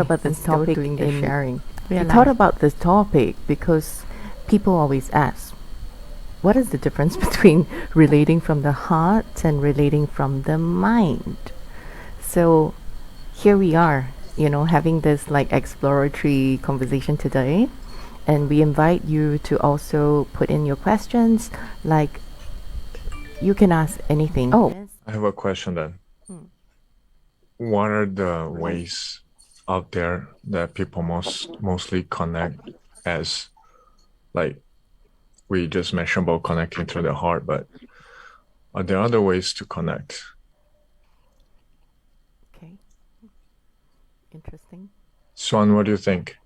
about this topic doing the in sharing. I thought about this topic because people always ask, what is the difference between relating from the heart and relating from the mind? So here we are, having this like exploratory conversation today. And we invite you to also put in your questions. Like, you can ask anything. Oh, I have a question then. What are the ways out there that people mostly connect as, like, we just mentioned about connecting through the heart, but are there other ways to connect? okay. Interesting. Xuane, what do you think?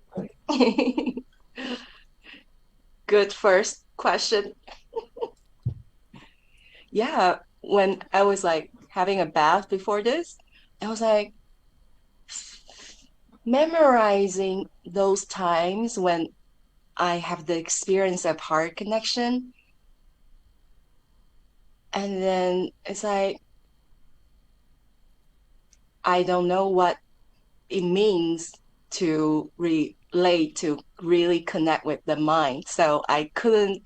Good first question. Yeah, when I was like having a bath before this, I was like memorizing those times when I have the experience of heart connection. And then it's like, I don't know what it means to relate, to really connect with the mind. So I couldn't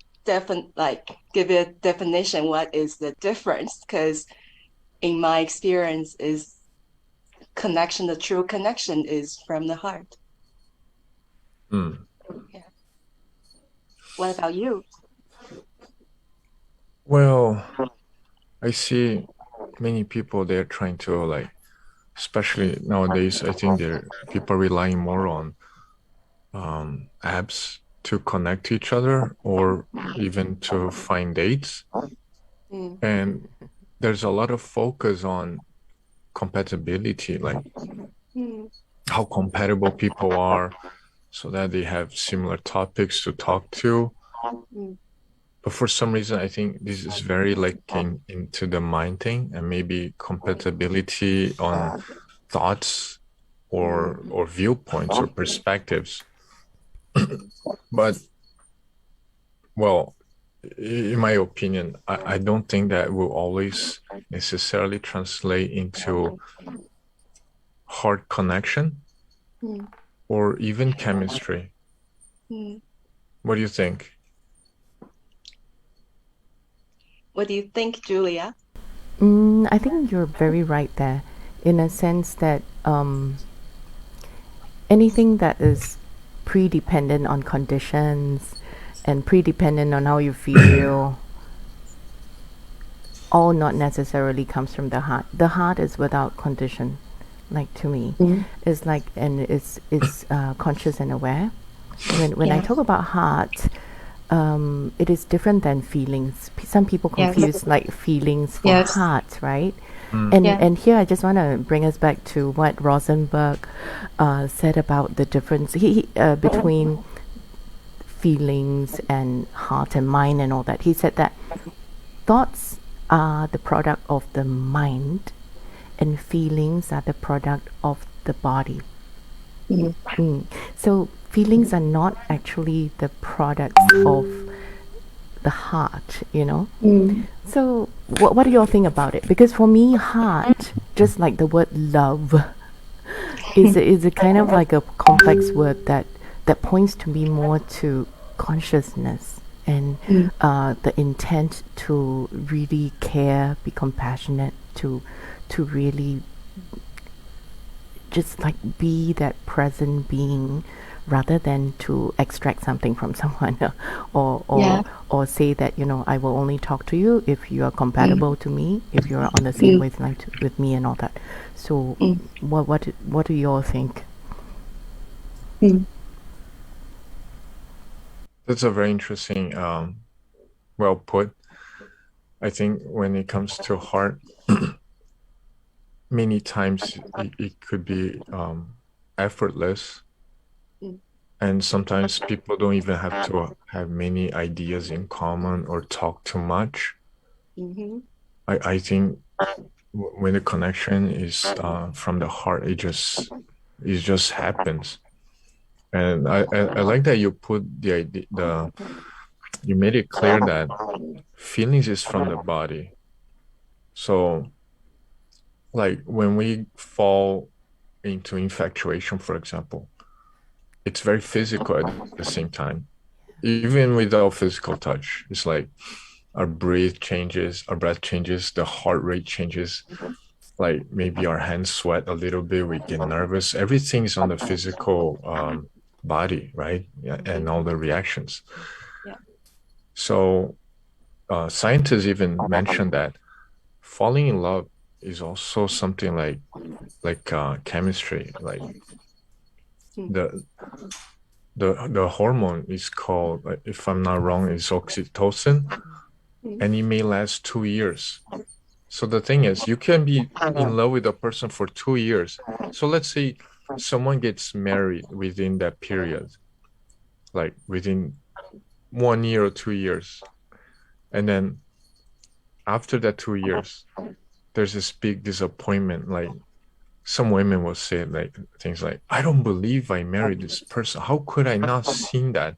give it a definition what is the difference, because in my experience is connection, the true connection is from the heart. Hmm. Yeah. What about you? Well, I see many people, they're trying to, like, especially nowadays, I think people relying more on apps to connect to each other or even to find dates. Mm, And there's a lot of focus on compatibility, like mm, how compatible people are so that they have similar topics to talk to. mm, But for some reason, I think this is very like into the mind thing and maybe compatibility on thoughts mm, or viewpoints or perspectives. But well, in my opinion, I don't think that will always necessarily translate into heart connection mm, or even chemistry. mm. What do you think? What do you think, Julia? I think you're very right there, in a sense that anything that is pre-dependent on conditions and pre-dependent on how you feel, all not necessarily comes from the heart. The heart is without condition, like to me. It's like, and it's conscious and aware. When I Yeah. talk about heart, it is different than feelings. Some people Yes. confuse like feelings for Yes. heart, right? Mm, And Yeah. and here I just want to bring us back to what Rosenberg said about the difference between feelings and heart and mind and all that. He said that thoughts are the product of the mind, and feelings are the product of the body. Mm, So feelings are not actually the products of the heart. mm, So what do you all think about it? Because for me, heart, just like the word love, is a kind of like a complex word that points to me more to consciousness and mm, the intent to really care, be compassionate, to really just like be that present being rather than to extract something from someone or Yeah. or or say that I will only talk to you if you are Mm, compatible to me, if you're on the same mm, wavelength with me and all that. So mm, what do you all think? mm, that's a very interesting, well put. I think when it comes to heart, many times it could be effortless. mm, And sometimes people don't even have to have many ideas in common or talk too much. mhm, I think when the connection is from the heart, it just happens. And I like that you put the idea, you made it clear that feelings is from the body. So like when we fall into infatuation, for example, it's very physical at the same time. Even without physical touch, it's like our breath changes, the heart rate changes, like maybe our hands sweat a little bit, we get nervous. Everything's on the physical body, right? Yeah, and all the reactions. Yeah. So scientists even mentioned that falling in love is also something like chemistry. Like the the hormone is called, if I'm not wrong, is oxytocin, and it may last 2 years. So the thing is, you can be in love with a person for 2 years. So let's say someone gets married within that period, like within 1 year or 2 years. And then after that 2 years, there's this big disappointment. Like some women will say like things like, I don't believe I married this person. How could I not seen that?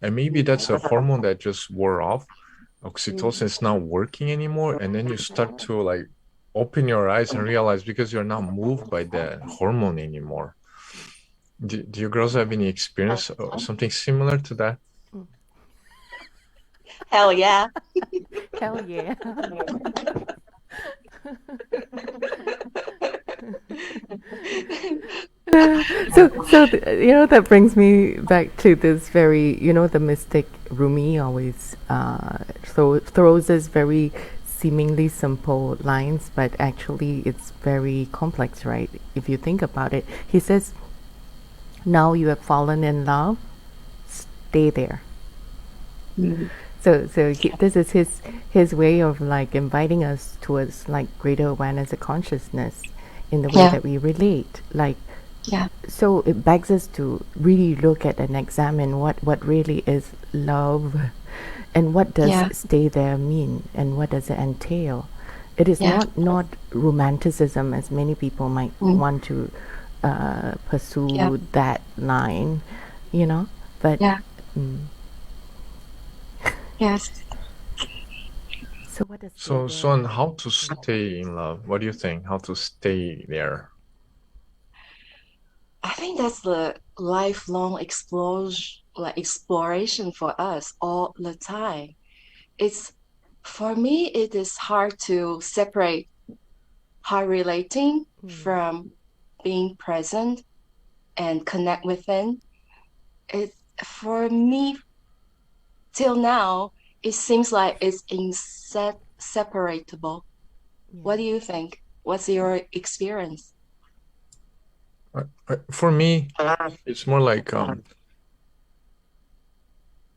And maybe that's a hormone that just wore off. Oxytocin is not working anymore. And then you start to like open your eyes and realize, because you're not moved by that hormone anymore. Do you girls have any experience or something similar to that? Hell yeah. Hell yeah. That brings me back to this very, the mystic Rumi always throws us very seemingly simple lines, but actually it's very complex, right? If you think about it, he says, now you have fallen in love, stay there. So this is his way of like inviting us towards like greater awareness and consciousness in the way that we relate. Like, so it begs us to really look at and examine what really is love, and what does stay there mean, and what does it entail. It is not romanticism as many people might want to pursue that line, but. Yes. So what does Xuane, how to stay in love? What do you think? How to stay there? I think that's the lifelong exploration for us all the time. For me, it is hard to separate hard relating from being present and connect within. For me, till now, it seems like it's inseparable. What do you think? What's your experience? For me, it's more like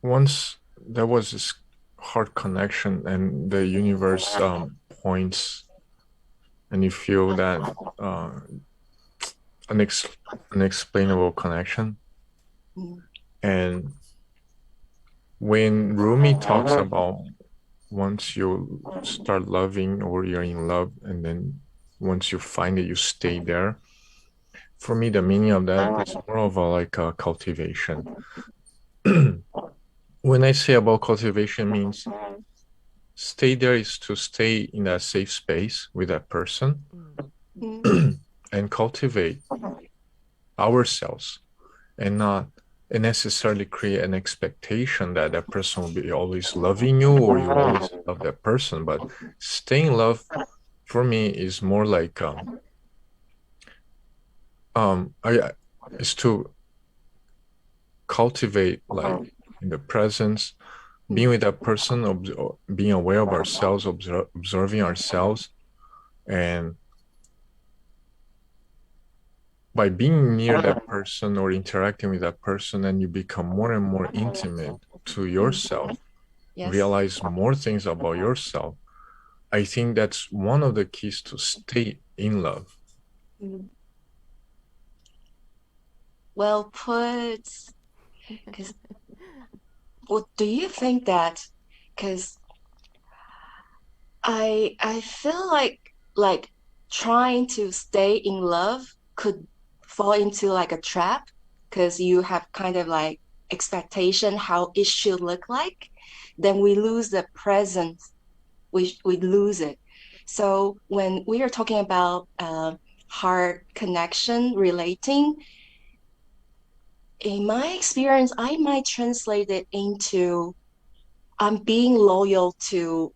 once there was this heart connection and the universe points, and you feel that unexplainable connection. And when Rumi talks about once you start loving or you're in love, and then once you find it, you stay there. For me, the meaning of that is more of a cultivation. When I say about cultivation, means stay there is to stay in that safe space with that person and cultivate ourselves, and not necessarily create an expectation that that person will be always loving you or you always love that person. But stay in love for me is more like is to cultivate like in the presence, being with that person, being aware of ourselves, observing ourselves, and by being near that person or interacting with that person, and you become more and more intimate to yourself, realize more things about yourself. I think that's one of the keys to stay in love. Well put. Well, do you think that? Because I feel like trying to stay in love could fall into like a trap, because you have kind of like expectation how it should look like. Then we lose the presence. We lose it. So when we are talking about heart connection, relating. In my experience, I might translate it into I'm being loyal to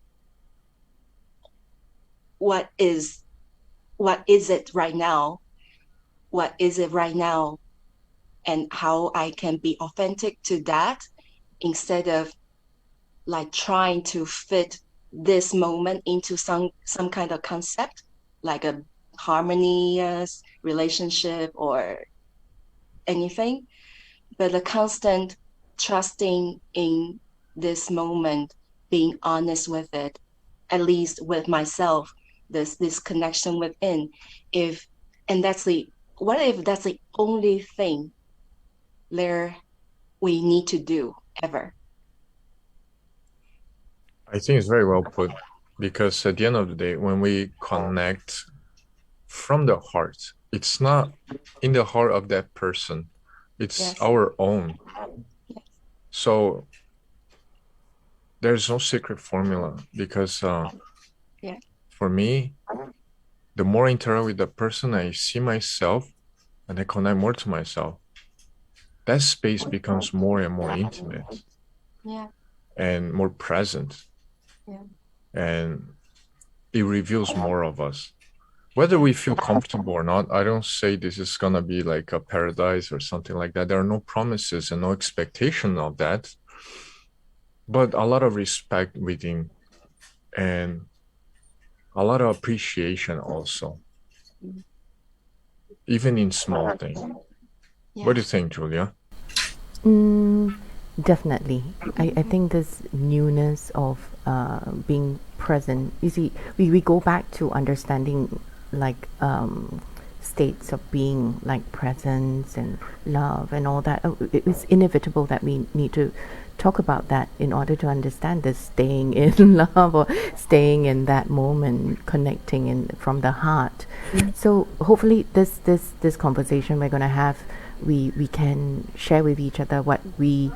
what is it right now, what is it right now, and how I can be authentic to that instead of like trying to fit this moment into some kind of concept, like a harmonious relationship or anything, but a constant trusting in this moment, being honest with it, at least with myself, this connection within. If and that's the what if that's the only thing there we need to do ever? I think it's very well put, because at the end of the day, when we connect from the heart, it's not in the heart of that person, it's Yes. our own. Yes. So there's no secret formula, because Yeah. for me, the more I interact with the person, I see myself and I connect more to myself. That space becomes more and more intimate. Yeah. And more present. Yeah. And it reveals more of us. Whether we feel comfortable or not, I don't say this is going to be like a paradise or something like that. There are no promises and no expectation of that. But a lot of respect within, and a lot of appreciation also, even in small things. Yeah. What do you think, Julia? Definitely. I think this newness of being present, you see, we go back to understanding like states of being, like presence and love and all that. It's inevitable that we need to talk about that in order to understand this staying in love, or staying in that moment, connecting in from the heart. So hopefully this conversation we're going to have, we can share with each other what we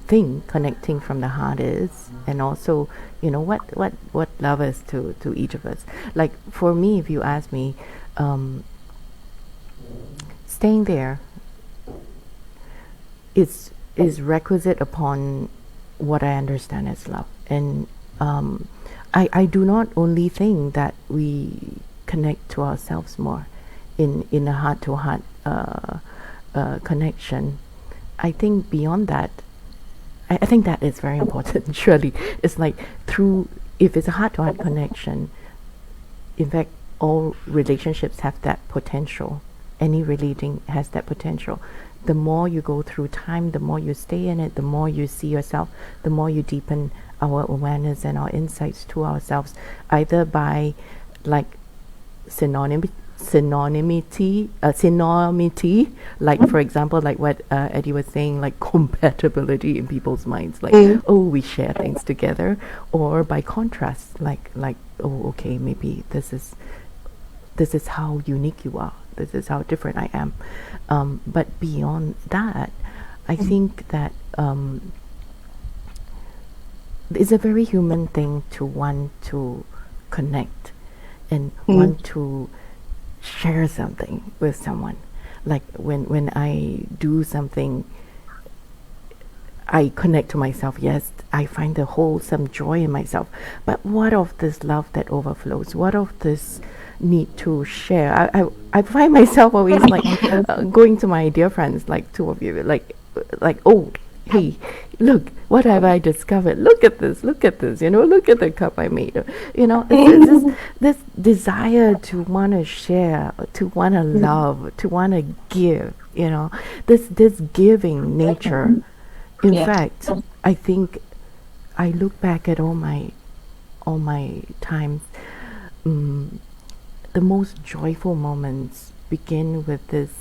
think connecting from the heart is, and also what love is to each of us. Like for me, if you ask me, staying there is requisite upon what I understand as love. And I do not only think that we connect to ourselves more in a heart to heart connection. I think beyond that, I think that is very important. Surely it's like through, if it's a heart to heart connection, in fact all relationships have that potential. Any relating has that potential. The more you go through time, the more you stay in it, the more you see yourself, the more you deepen our awareness and our insights to ourselves, either by like synonymity, like for example, like what Eddie was saying, like compatibility in people's minds, like oh, we share things together, or by contrast, like oh, okay, maybe this is how unique you are, this is how different I am. But beyond that, I think that it's a very human thing to want to connect and want to share something with someone. Like when I do something, I connect to myself. Yes, I find the wholesome joy in myself. But what of this love that overflows? What of this need to share? I find myself always like going to my dear friends, like two of you, like oh, hey, look, what have I discovered? Look at this, look at this, look at the cup I made. It's this desire to want to share, to want to love, to want to give, this giving nature. In fact, I think I look back at all my times, the most joyful moments begin with this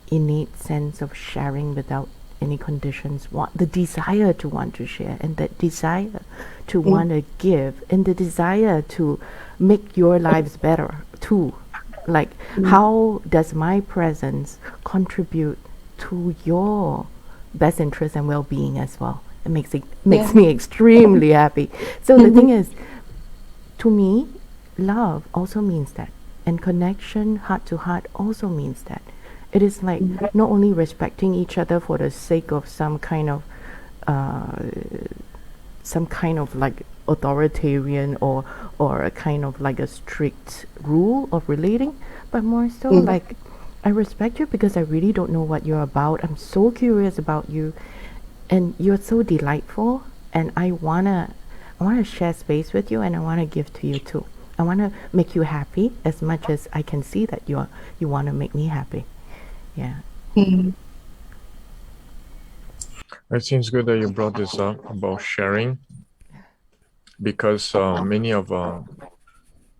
innate sense of sharing without any conditions, the desire to want to share, and that desire to want to give, and the desire to make your lives better too. Like how does my presence contribute to your best interest and well-being as well? It makes me extremely happy. So the thing is, to me, love also means that And connection, heart to heart, also means that. It is like not only respecting each other for the sake of some kind of like authoritarian or a kind of like a strict rule of relating, but more so like I respect you because I really don't know what you're about. I'm so curious about you, and you're so delightful, and I wanna share space with you, and I wanna give to you too. I wanna make you happy as much as I can see that you wanna make me happy. Yeah. It seems good that you brought this up about sharing, because many of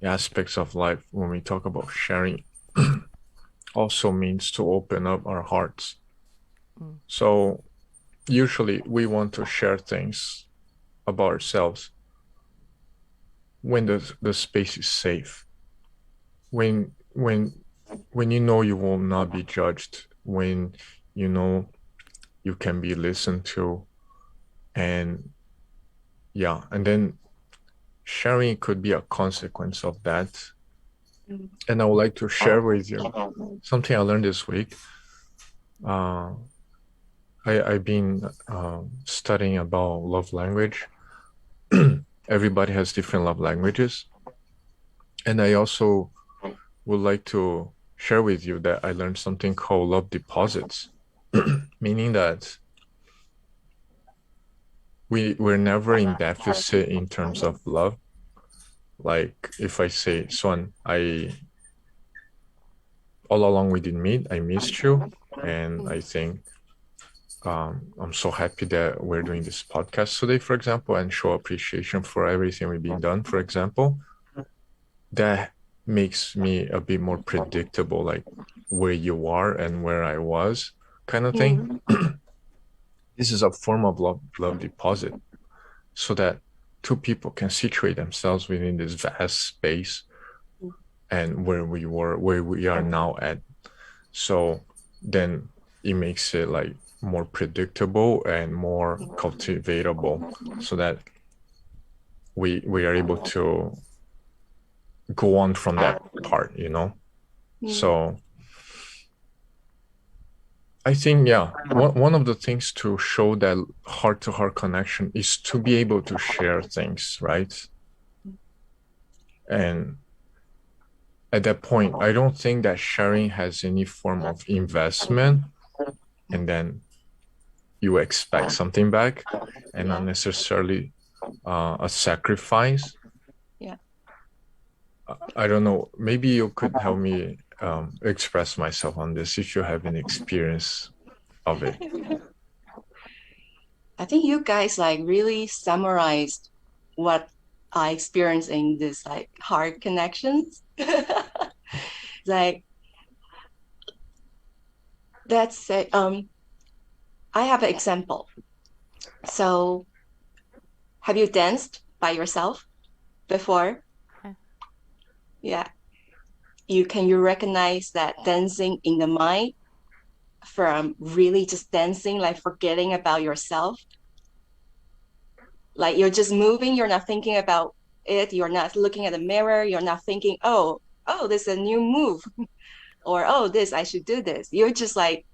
aspects of life, when we talk about sharing, also means to open up our hearts. So usually we want to share things about ourselves when the space is safe, when you know you will not be judged, when you know you can be listened to, and then sharing could be a consequence of that. And I would like to share with you something I learned this week. I've been studying about love language. Everybody has different love languages. And I also would like to share with you that I learned something called love deposits, meaning that we're never in deficit in terms of love. Like if I say, Xuane, all along we didn't meet, I missed you. And I think I'm so happy that we're doing this podcast today, for example, and show appreciation for everything we've been done, for example. That makes me a bit more predictable, like where you are and where I was, kind of thing. This is a form of love deposit, so that two people can situate themselves within this vast space and where we were, where we are now at. So then it makes it like more predictable and more cultivatable, so that we are able to go on from that part, So I think, one of the things to show that heart-to-heart connection is to be able to share things, right? And at that point, I don't think that sharing has any form of investment, and then you expect something back, and not necessarily a sacrifice. Yeah. I don't know. Maybe you could help me express myself on this if you have any experience of it. I think you guys like really summarized what I experienced in this like heart connections. Like that's it. I have an example. So have you danced by yourself before? Yeah. Can you recognize that dancing in the mind from really just dancing, like forgetting about yourself? Like you're just moving, you're not thinking about it, you're not looking at the mirror, you're not thinking, oh, this is a new move, or oh, I should do this. You're just like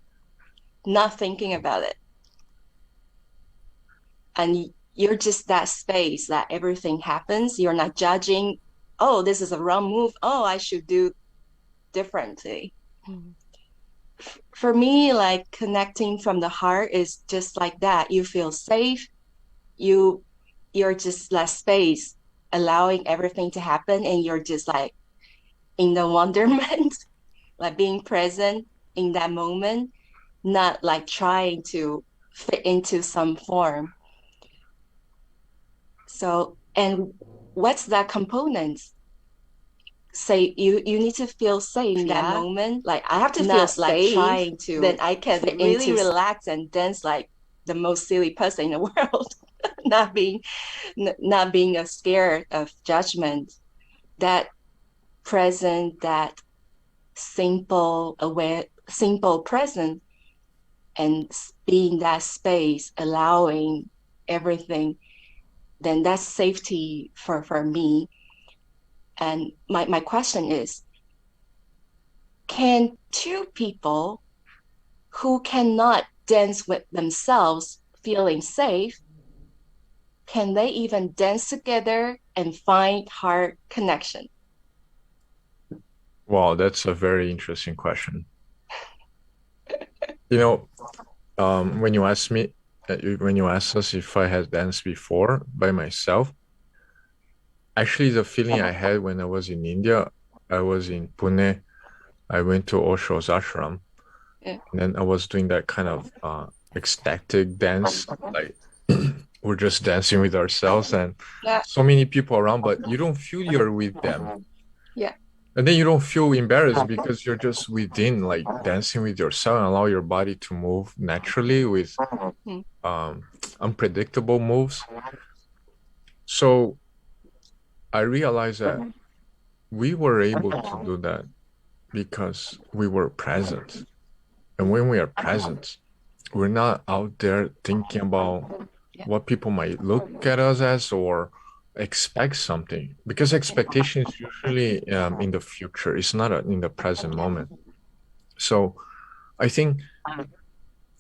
not thinking about it. And you're just that space that everything happens. You're not judging, oh, this is a wrong move, oh, I should do differently. For me, like connecting from the heart is just like that. You feel safe. You're just less space, allowing everything to happen, and you're just like in the wonderment, like being present in that moment, not like trying to fit into some form. So, and what's that component? Say you need to feel safe in that moment. Like I have to feel safe, like trying to, then I can really relax and dance like the most silly person in the world. not being scared of judgment. That present, that simple present, and being that space, allowing everything, then that's safety for me. And my question is, can two people who cannot dance with themselves feeling safe, can they even dance together and find heart connection? Wow, that's a very interesting question. You know, when you asked me, when you asked us if I had danced before by myself, actually the feeling I had when I was in India, I was in Pune, I went to Osho's ashram, Yeah. and then I was doing that kind of ecstatic dance, like we're just dancing with ourselves and Yeah. so many people around, but you don't feel you're with them. Yeah. And then you don't feel embarrassed because you're just within, like dancing with yourself and allow your body to move naturally with Mm. unpredictable moves. So I realized that we were able to do that because we were present. And when we are present, we're not out there thinking about Yeah. what people might look at us as or expect something, because expectation is usually in the future. It's not in the present moment. So I think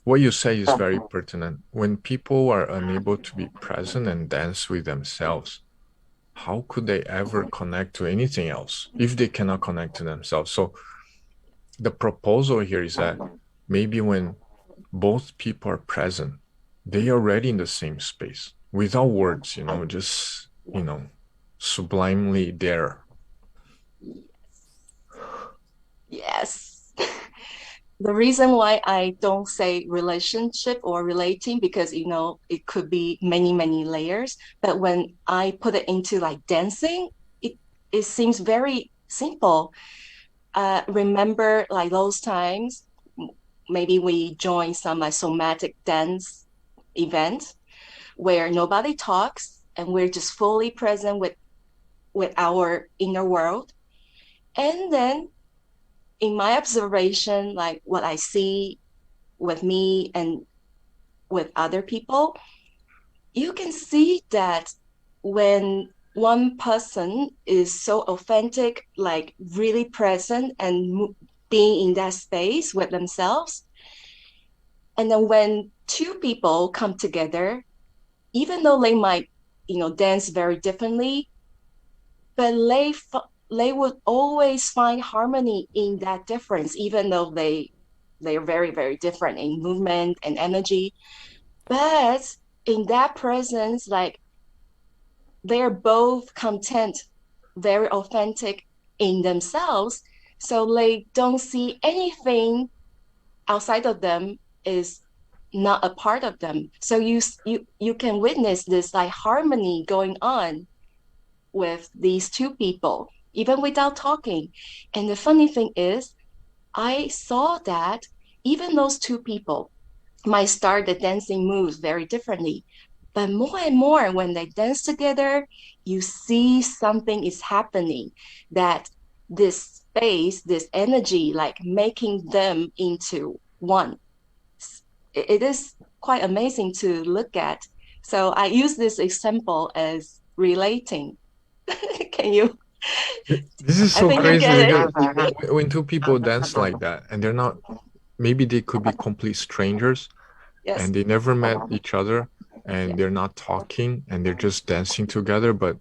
what you say is very pertinent. When people are unable to be present and dance with themselves, how could they ever connect to anything else if they cannot connect to themselves? So the proposal here is that maybe when both people are present, they are already in the same space without words, just, sublimely there. Yes. The reason why I don't say relationship or relating, because it could be many, many layers. But when I put it into like dancing, it seems very simple. Remember like those times, maybe we join some like somatic dance event where nobody talks and we're just fully present with our inner world. And then in my observation, like what I see with me and with other people, you can see that when one person is so authentic, like really present and being in that space with themselves, and then when two people come together, even though they might, dance very differently, but they would always find harmony in that difference, even though they are very, very different in movement and energy. But in that presence, like they're both content, very authentic in themselves. So they don't see anything outside of them is not a part of them. So you can witness this like harmony going on with these two people, even without talking. And the funny thing is, I saw that even those two people might start the dancing moves very differently. But more and more, when they dance together, you see something is happening, that this space, this energy, like making them into one. It is quite amazing to look at. So I use this example as relating. Can you? This is I so think you crazy get because it. when two people dance like that and they're not, maybe they could be complete strangers Yes. and they never met each other and Yeah. they're not talking and they're just dancing together, but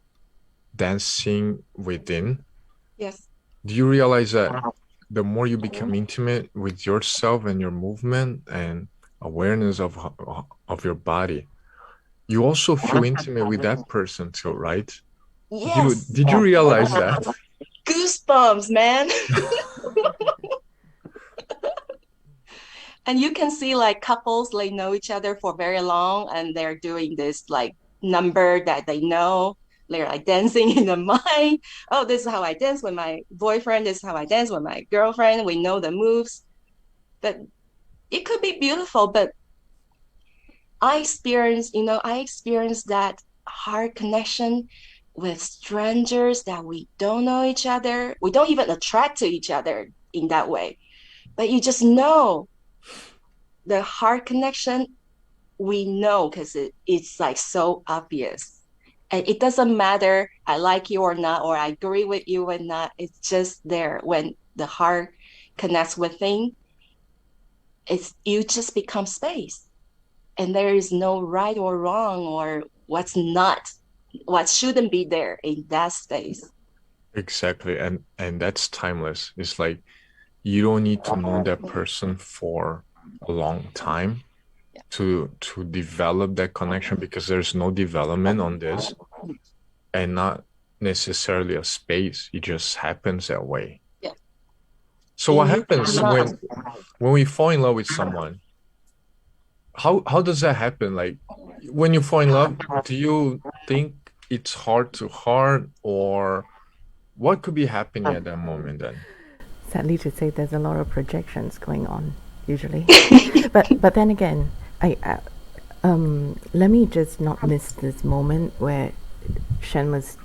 dancing within. Yes. Do you realize that the more you become intimate with yourself and your movement and awareness of your body, you also feel intimate with that person too, right? Yes. Did you realize that? Goosebumps, man. And you can see like couples, they know each other for very long and they're doing this like number that they know. They're like dancing in the mind. Oh, this is how I dance with my boyfriend. This is how I dance with my girlfriend. We know the moves. But it could be beautiful. But I experienced that heart connection with strangers that we don't know each other. We don't even attract to each other in that way. But you just know the heart connection, we know because it's like so obvious. And it doesn't matter I like you or not, or I agree with you or not. It's just there when the heart connects within, you just become space. And there is no right or wrong or what shouldn't be there in that space. Exactly. And that's timeless. It's like you don't need to know that person for a long time to develop that connection, because there's no development on this, and not necessarily a space. It just happens that way. Yeah. So what happens when we fall in love with someone? How does that happen? Like, when you fall in love, do you think it's heart to heart, or what could be happening at that moment then? Sadly to say, there's a lot of projections going on usually. but then again, let me just not miss this moment where Xuane was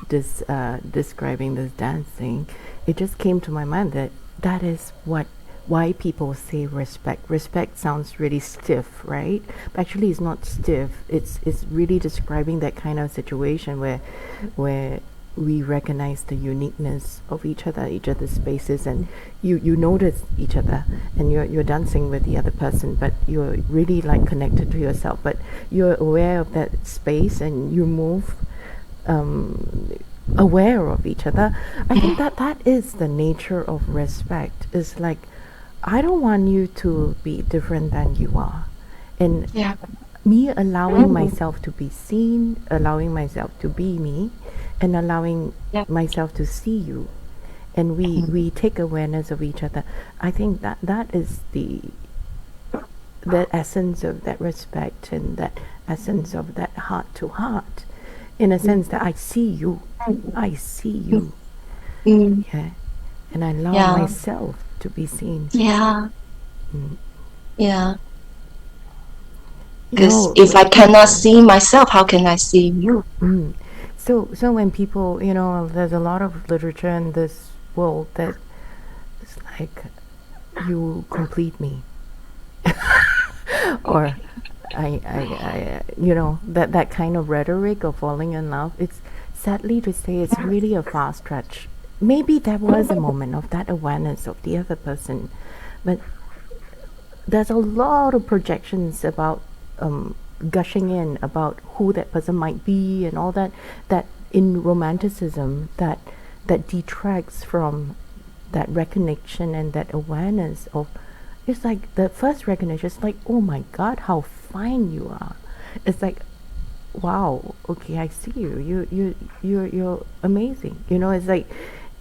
describing this dancing. It just came to my mind that is why people say respect. Respect sounds really stiff, right? But actually, it's not stiff. It's really describing that kind of situation where we recognize the uniqueness of each other's spaces, and you notice each other, and you're dancing with the other person, but you're really like connected to yourself, but you're aware of that space, and you move aware of each other. I think that is the nature of respect. Is like, I don't want you to be different than you are, and me allowing myself to be seen, allowing myself to be me, and allowing myself to see you, and we take awareness of each other. I think that is the essence of that respect, and that essence of that heart to heart, in a sense that I see you, yeah, and I allow myself to be seen. Because if I cannot see myself, how can I see you? So when people, there's a lot of literature in this world that it's like, you complete me, or I that kind of rhetoric of falling in love. It's, sadly to say, it's really a far stretch. Maybe there was a moment of that awareness of the other person, but there's a lot of projections about gushing in about who that person might be, and all that in romanticism that detracts from that recognition and that awareness of. It's like the first recognition is like, oh my God, how fine you are. It's like, wow, okay, I see you. You're amazing. It's like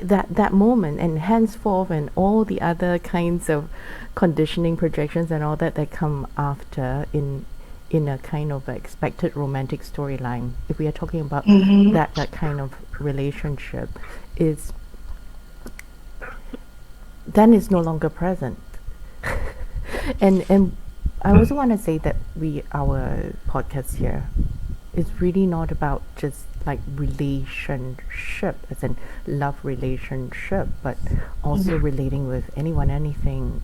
that moment, and henceforth, and all the other kinds of conditioning, projections, and all that come after in a kind of expected romantic storyline. If we are talking about that kind of relationship, is then is no longer present. and I also want to say that our podcast here is really not about just like relationship, as in love relationship, but also relating with anyone, anything,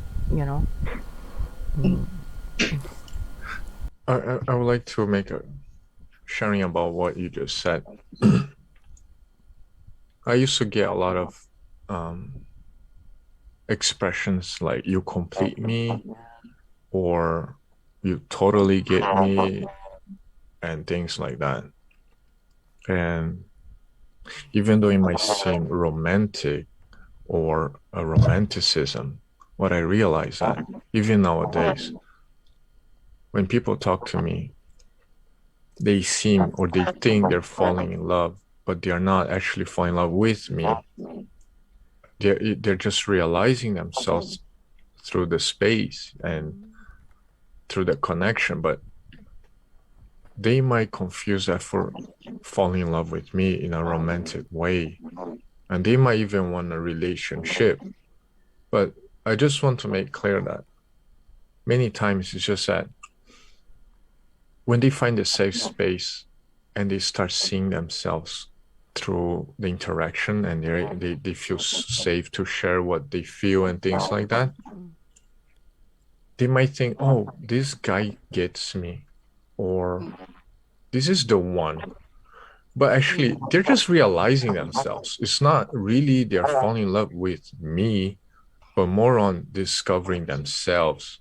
I would like to make a sharing about what you just said. I used to get a lot of expressions like, you complete me, or you totally get me, and things like that. And even though it might seem romantic or a romanticism, what I realize that even nowadays, when people talk to me, they seem, or they think they're falling in love, but they are not actually falling in love with me. They're just realizing themselves through the space and through the connection, but they might confuse that for falling in love with me in a romantic way, and they might even want a relationship. But I just want to make clear that many times it's just that when they find a safe space and they start seeing themselves through the interaction, and they feel safe to share what they feel and things like that, they might think, oh, this guy gets me, or this is the one. But actually, they're just realizing themselves. It's not really they're falling in love with me. but more on discovering themselves.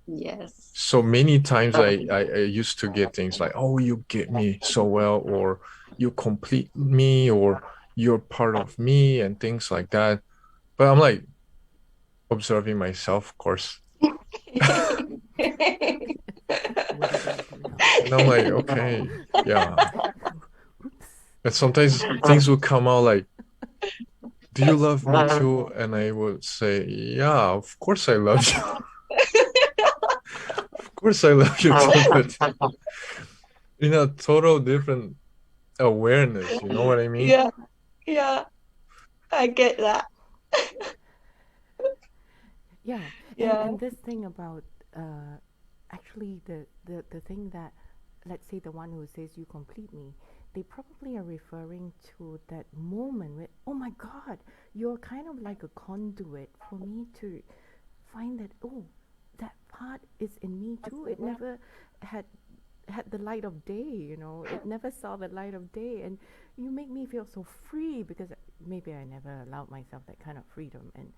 Yes. So many times I used to get things like, oh, you get me so well, or you complete me, or you're part of me, and things like that. But I'm like observing myself, of course. What did I do now? And I'm like, okay, yeah. And sometimes things will come out like, do you love me too? And I would say, yeah, of course I love you. Of course I love you too, but in a total different awareness, you know what I mean? Yeah, yeah, I get that. Yeah, Yeah. and this thing about actually the thing that, let's say the one who says you complete me, they probably are referring to that moment where, oh my God, you're kind of like a conduit for me to find that, oh, that part is in me too. It never had the light of day, you know. It never saw the light of day, and you make me feel so free, because maybe I never allowed myself that kind of freedom, and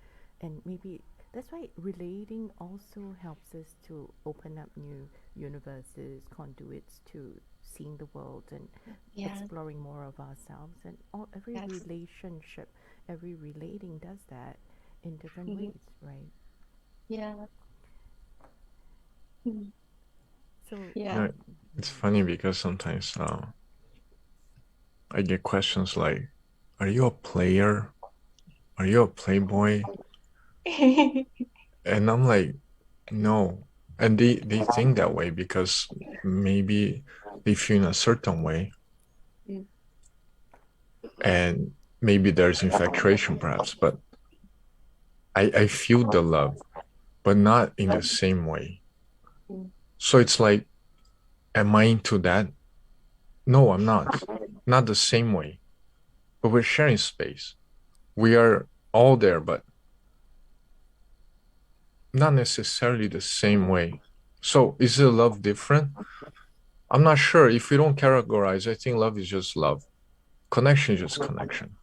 maybe that's why relating also helps us to open up new universes, conduits to seeing the world and Yeah. exploring more of ourselves. And every Yes. relationship, every relating does that in different Mhm. ways, right? Yeah. Mhm. So Yeah. It's funny because sometimes I get questions like, are you a player? Are you a playboy? And I'm like, no. And they think that way because maybe they feel in a certain way. Mm. And maybe there's infatuation perhaps, but I feel the love, but not in the same way. Mm. So it's like, am I into that? No, I'm not. Not the same way. But we're sharing space. We are all there, but not necessarily the same way. So is the love different? I'm not sure. If we don't categorize, I think love is just love. Connection is just connection.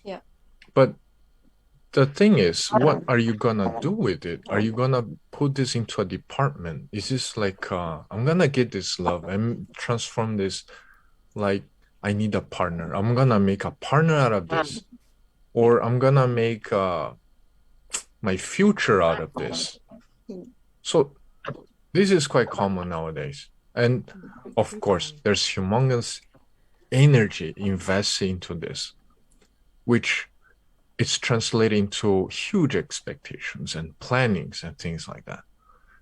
Yeah. But the thing is, what are you gonna do with it? Are you gonna put this into a department? Is this like I'm gonna get this love and transform this like I need a partner. I'm gonna make a partner out of this. Or I'm gonna make my future out of this. Mm. So this is quite common nowadays. And of course, there's humongous energy invested into this, which is translating to huge expectations and plannings and things like that.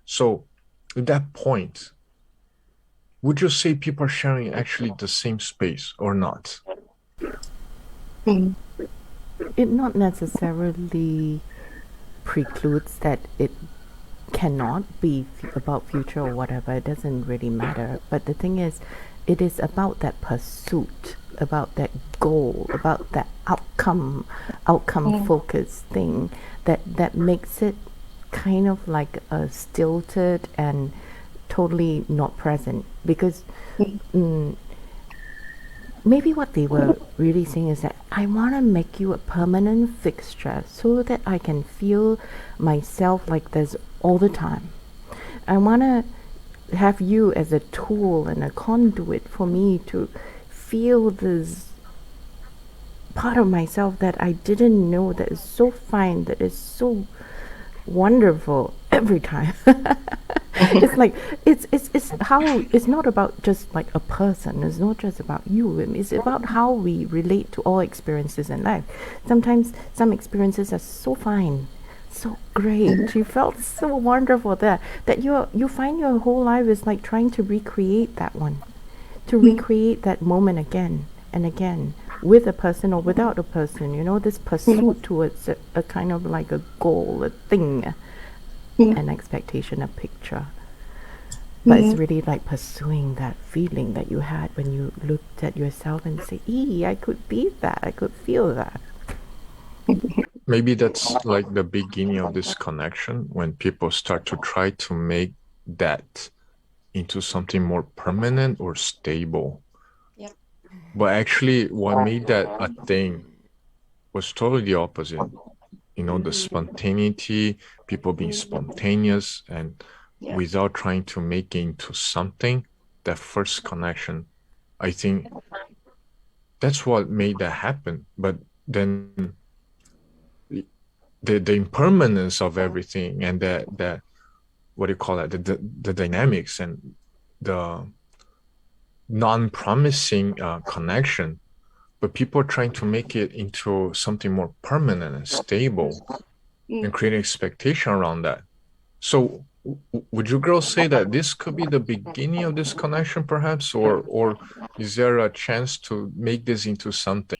So at that point, would you say people are sharing actually the same space or not? Mm. it not necessarily precludes that it cannot be about future or whatever. It doesn't really matter. But the thing is, it is about that pursuit, about that goal, about that outcome focused thing that makes it kind of like a stilted and totally not present. Because maybe what they were really saying is that I want to make you a permanent fixture so that I can feel myself like this all the time. I want to have you as a tool and a conduit for me to feel this part of myself that I didn't know, that is so fine, that is so wonderful every time. It's like it's how it's not about just like a person. It's not just about you. It's about how we relate to all experiences in life. Sometimes some experiences are so fine, so great. You felt so wonderful there that you find your whole life is like trying to recreate that one, to recreate that moment again and again, with a person or without a person. You know, this pursuit towards a kind of like a goal, a thing, an expectation, a picture. But it's really like pursuing that feeling that you had when you looked at yourself and say, I could be that, I could feel that. Maybe that's like the beginning of this connection when people start to try to make that into something more permanent or stable. Yeah. But actually, what made that a thing was totally the opposite. the spontaneity, people being spontaneous and without trying to make it into something, that first connection, I think that's what made that happen. But then the impermanence of everything and that what do you call that, the dynamics and the non-promising connection, but people are trying to make it into something more permanent and stable and create expectation around that. So would you girls say that this could be the beginning of this connection perhaps, or is there a chance to make this into something?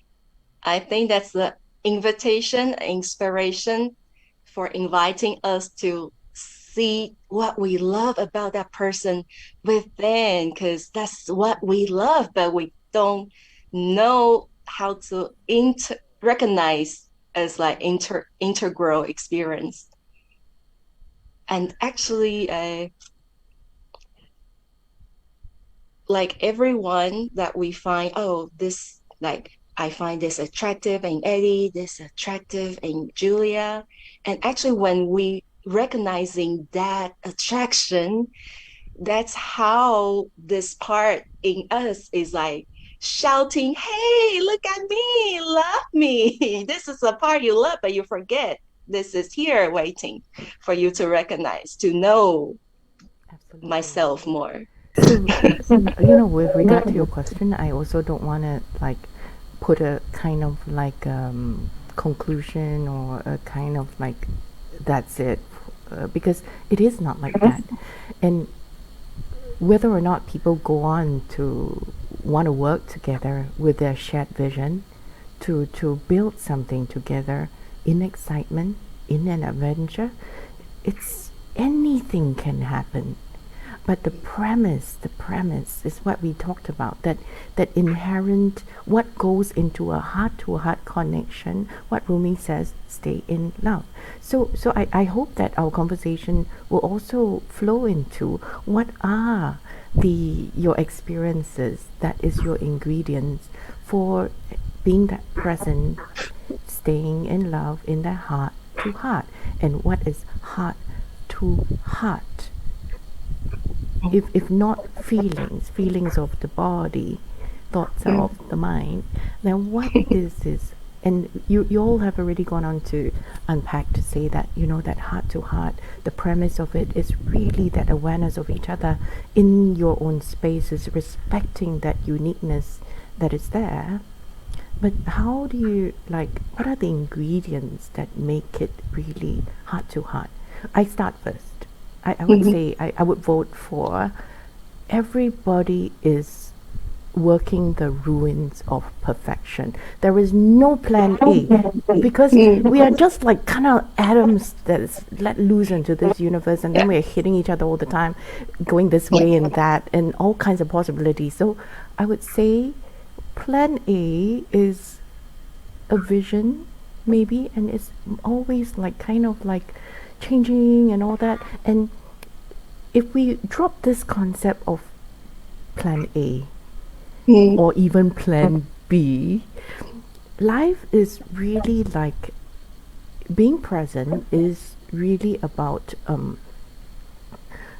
I think that's the invitation, inspiration for inviting us to see what we love about that person within, because that's what we love, but we don't know how to recognize as like integral experience. And actually, like everyone that we find, oh, this, like, I find this attractive in Eddie, this attractive in Julia. And actually, when we recognizing that attraction, that's how this part in us is like shouting, hey, look at me, love me. This is the part you love, but you forget this is here waiting for you to recognize, to know myself more. So, with regard to your question, I also don't want to like put a kind of like conclusion or a kind of like that's it, because it is not like that. And whether or not people go on to want to work together with their shared vision to build something together in excitement, in an adventure, it's anything can happen. But the premise is what we talked about, that inherent, what goes into a heart-to-heart connection, what Rumi says, stay in love. So I hope that our conversation will also flow into what are your experiences, that is your ingredients for being that present, staying in love in that heart-to-heart, and what is heart-to-heart. If not feelings of the body, thoughts of the mind, then what is this? And you all have already gone on to unpack to say that, that heart to heart, the premise of it is really that awareness of each other in your own spaces, respecting that uniqueness that is there. But how do you, what are the ingredients that make it really heart to heart? I start first. I would say I would vote for everybody is working the ruins of perfection. There is no plan A, because we are just like kind of atoms that's let loose into this universe, and then we're hitting each other all the time, going this way and that, and all kinds of possibilities. So I would say plan A is a vision, maybe, and it's always like kind of like changing and all that. And if we drop this concept of plan A or even plan B, life is really like being present is really about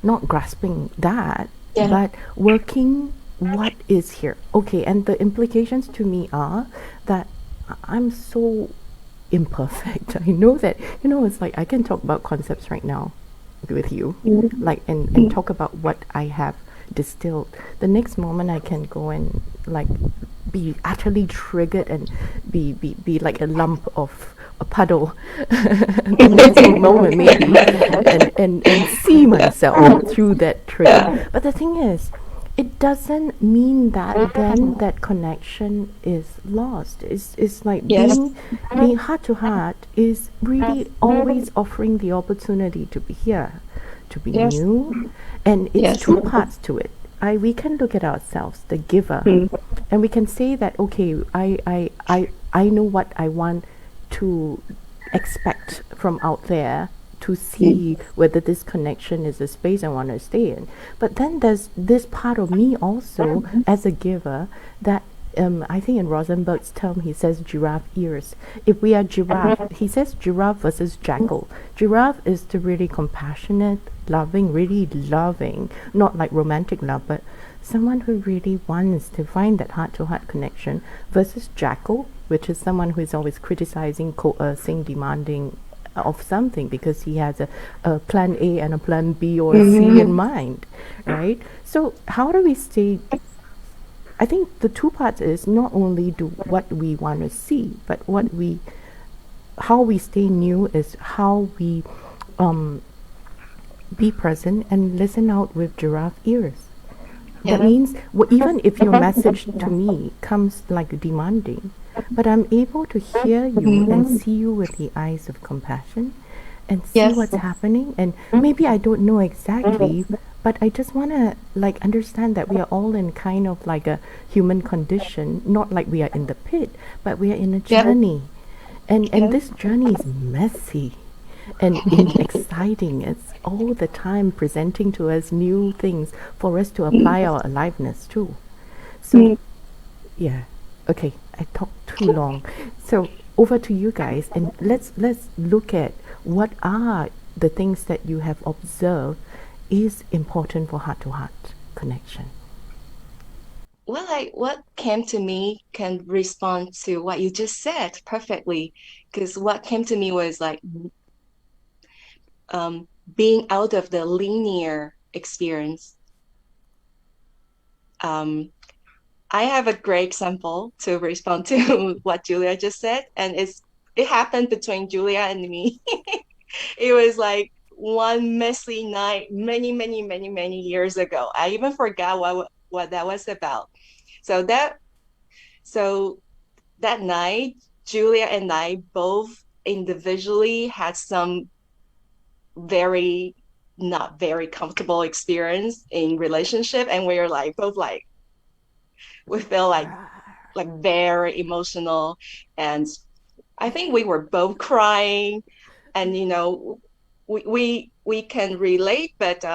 not grasping that, but working what is here. Okay, and the implications to me are that I'm so imperfect. I know that, it's like I can talk about concepts right now with you, like and talk about what I have distilled. The next moment I can go and like be utterly triggered and be like a lump of a puddle the next moment maybe, and see myself through that trigger. But the thing is, it doesn't mean that then that connection is lost. It's like being heart to heart is really always offering the opportunity to be here, to be new, and it's two parts to it. We can look at ourselves, the giver, and we can say that, okay, I know what I want to expect from out there, to see whether this connection is a space I want to stay in. But then there's this part of me also as a giver that I think in Rosenberg's term, he says giraffe ears. If we are giraffe, he says giraffe versus jackal. Giraffe is the really compassionate, loving, really loving, not like romantic love, but someone who really wants to find that heart-to-heart connection, versus jackal, which is someone who is always criticizing, coercing, demanding of something because he has a plan A and a plan B or a C in mind, right? So how do we stay? I think the two parts is not only do what we want to see, but how we stay new is how we be present and listen out with giraffe ears. That means even if your message to me comes like demanding, but I'm able to hear you and see you with the eyes of compassion and see Yes. what's happening. And maybe I don't know exactly, but I just want to like understand that we are all in kind of like a human condition, not like we are in the pit, but we are in a journey. And this journey is messy and exciting. It's all the time presenting to us new things for us to apply our aliveness to. So, yeah. Okay, I talked too long. So over to you guys, and let's look at what are the things that you have observed is important for heart-to-heart connection. Well, what came to me can respond to what you just said perfectly, because what came to me was like being out of the linear experience. I have a great example to respond to what Julia just said, and it happened between Julia and me. It was like one messy night many, many, many, many years ago. I even forgot what that was about. So that night, Julia and I both individually had some very not very comfortable experience in relationship, and we were like both like we felt like very emotional, and I think we were both crying, and we can relate, but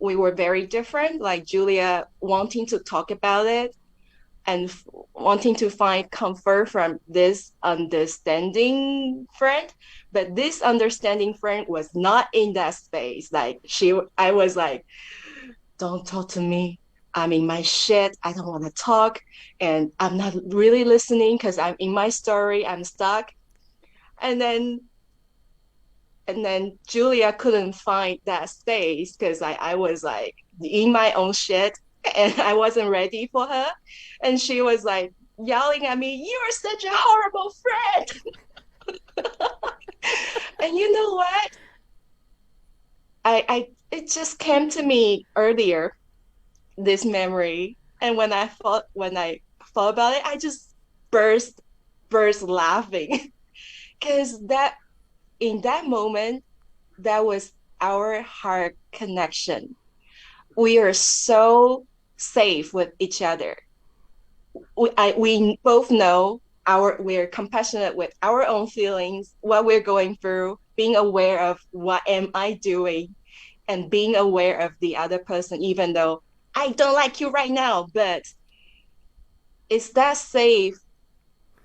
we were very different. Like Julia wanting to talk about it and wanting to find comfort from this understanding friend, but this understanding friend was not in that space. Like I was like, don't talk to me, I'm in my shit, I don't want to talk, and I'm not really listening because I'm in my story, I'm stuck. And then and then Julia couldn't find that space because I was like in my own shit, and I wasn't ready for her. And she was like yelling at me, "You're such a horrible friend." And you know what? I it just came to me earlier, this memory. And when I thought about it, I just burst laughing. Because that in that moment, that was our heart connection. We are so safe with each other. We both know we're compassionate with our own feelings, what we're going through, being aware of what am I doing, and being aware of the other person, even though I don't like you right now, but it's that safe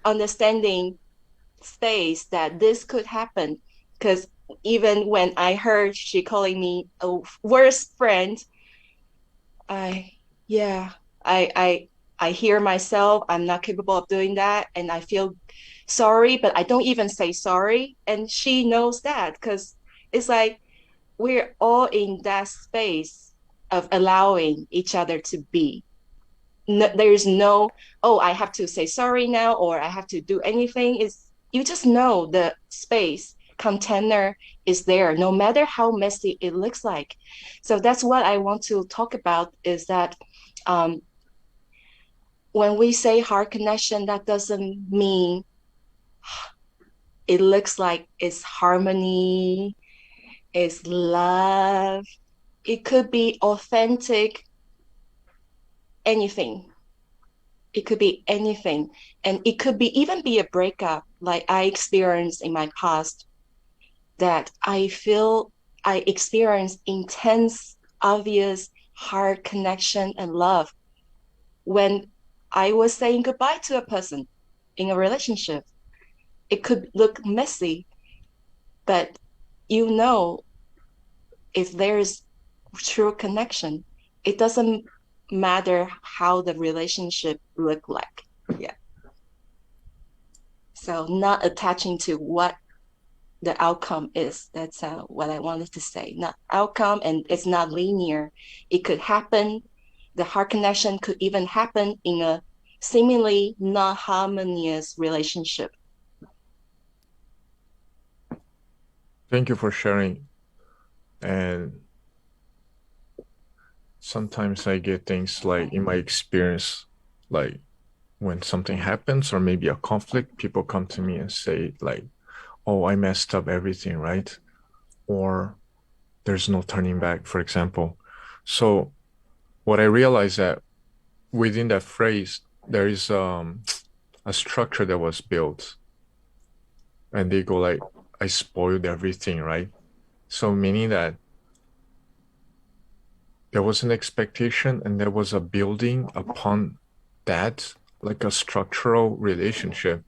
understanding space that this could happen. Because even when I heard she calling me a worst friend, I yeah, I I I hear myself, I'm not capable of doing that, and I feel sorry, but I don't even say sorry. And she knows that because it's like we're all in that space of allowing each other to be. No, there's no, oh, I have to say sorry now or I have to do anything. Is you just know the space container is there, no matter how messy it looks like. So that's what I want to talk about is that um, when we say heart connection, that doesn't mean it looks like it's harmony, it's love. It could be authentic, anything. It could be anything. And it could be even be a breakup like I experienced in my past, that I feel I experienced intense, obvious heart connection and love when I was saying goodbye to a person in a relationship. It could look messy, but you know, if there is true connection, it doesn't matter how the relationship look like. Yeah. So not attaching to what the outcome is. That's what I wanted to say. Not outcome, and it's not linear. It could happen. The heart connection could even happen in a seemingly not harmonious relationship. Thank you for sharing. And sometimes I get things like in my experience, like when something happens or maybe a conflict, people come to me and say like, oh, I messed up everything, right? Or there's no turning back, for example. So what I realized that within that phrase, there is a structure that was built. And they go like, I spoiled everything, right? So meaning that there was an expectation and there was a building upon that, like a structural relationship.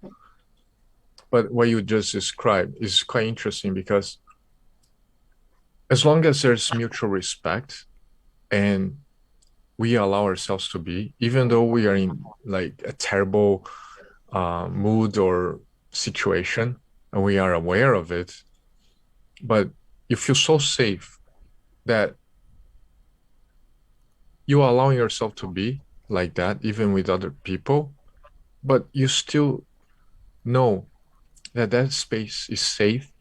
But what you just described is quite interesting because as long as there's mutual respect and we allow ourselves to be, even though we are in like a terrible mood or situation and we are aware of it, but you feel so safe that you are allowing yourself to be like that, even with other people, but you still know that that space is safe.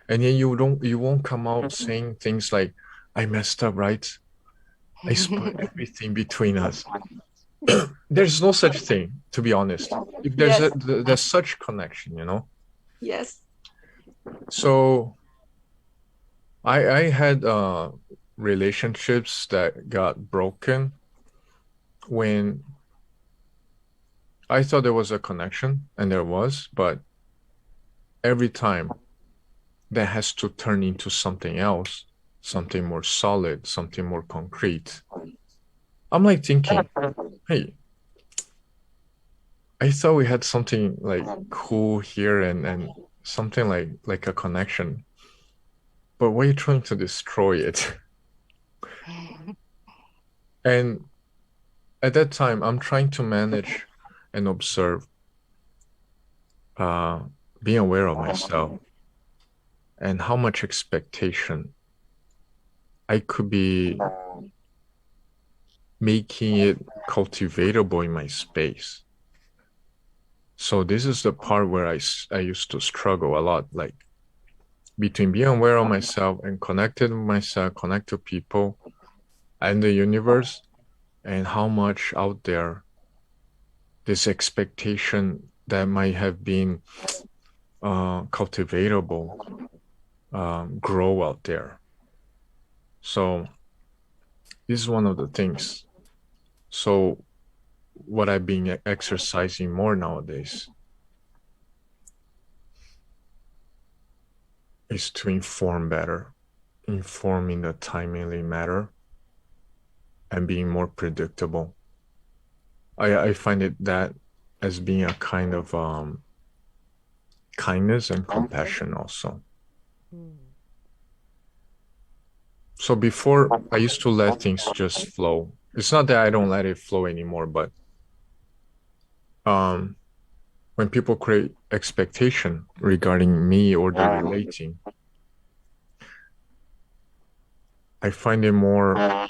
And then you won't come out saying things like, I messed up, right? I spoiled everything between us. There's no such thing, to be honest. If Yes. there's such connection, you know? Yes. So I had relationships that got broken when I thought there was a connection, and there was, but every time that has to turn into something else, something more solid, something more concrete. I'm like thinking, hey, I thought we had something like cool here and something like a connection, but why are you trying to destroy it? And at that time, I'm trying to manage and observe, uh, being aware of myself and how much expectation I could be making it cultivatable in my space. So this is the part where I used to struggle a lot, like between being aware of myself and connected with myself, connect to people and the universe, and how much out there this expectation that might have been cultivatable grow out there. So this is one of the things. So what I've been exercising more nowadays is to inform better, inform in a timely manner, and being more predictable. I find it that as being a kind of kindness and compassion also. So before I used to let things just flow. It's not that I don't let it flow anymore, but when people create expectation regarding me or they're relating, I find it more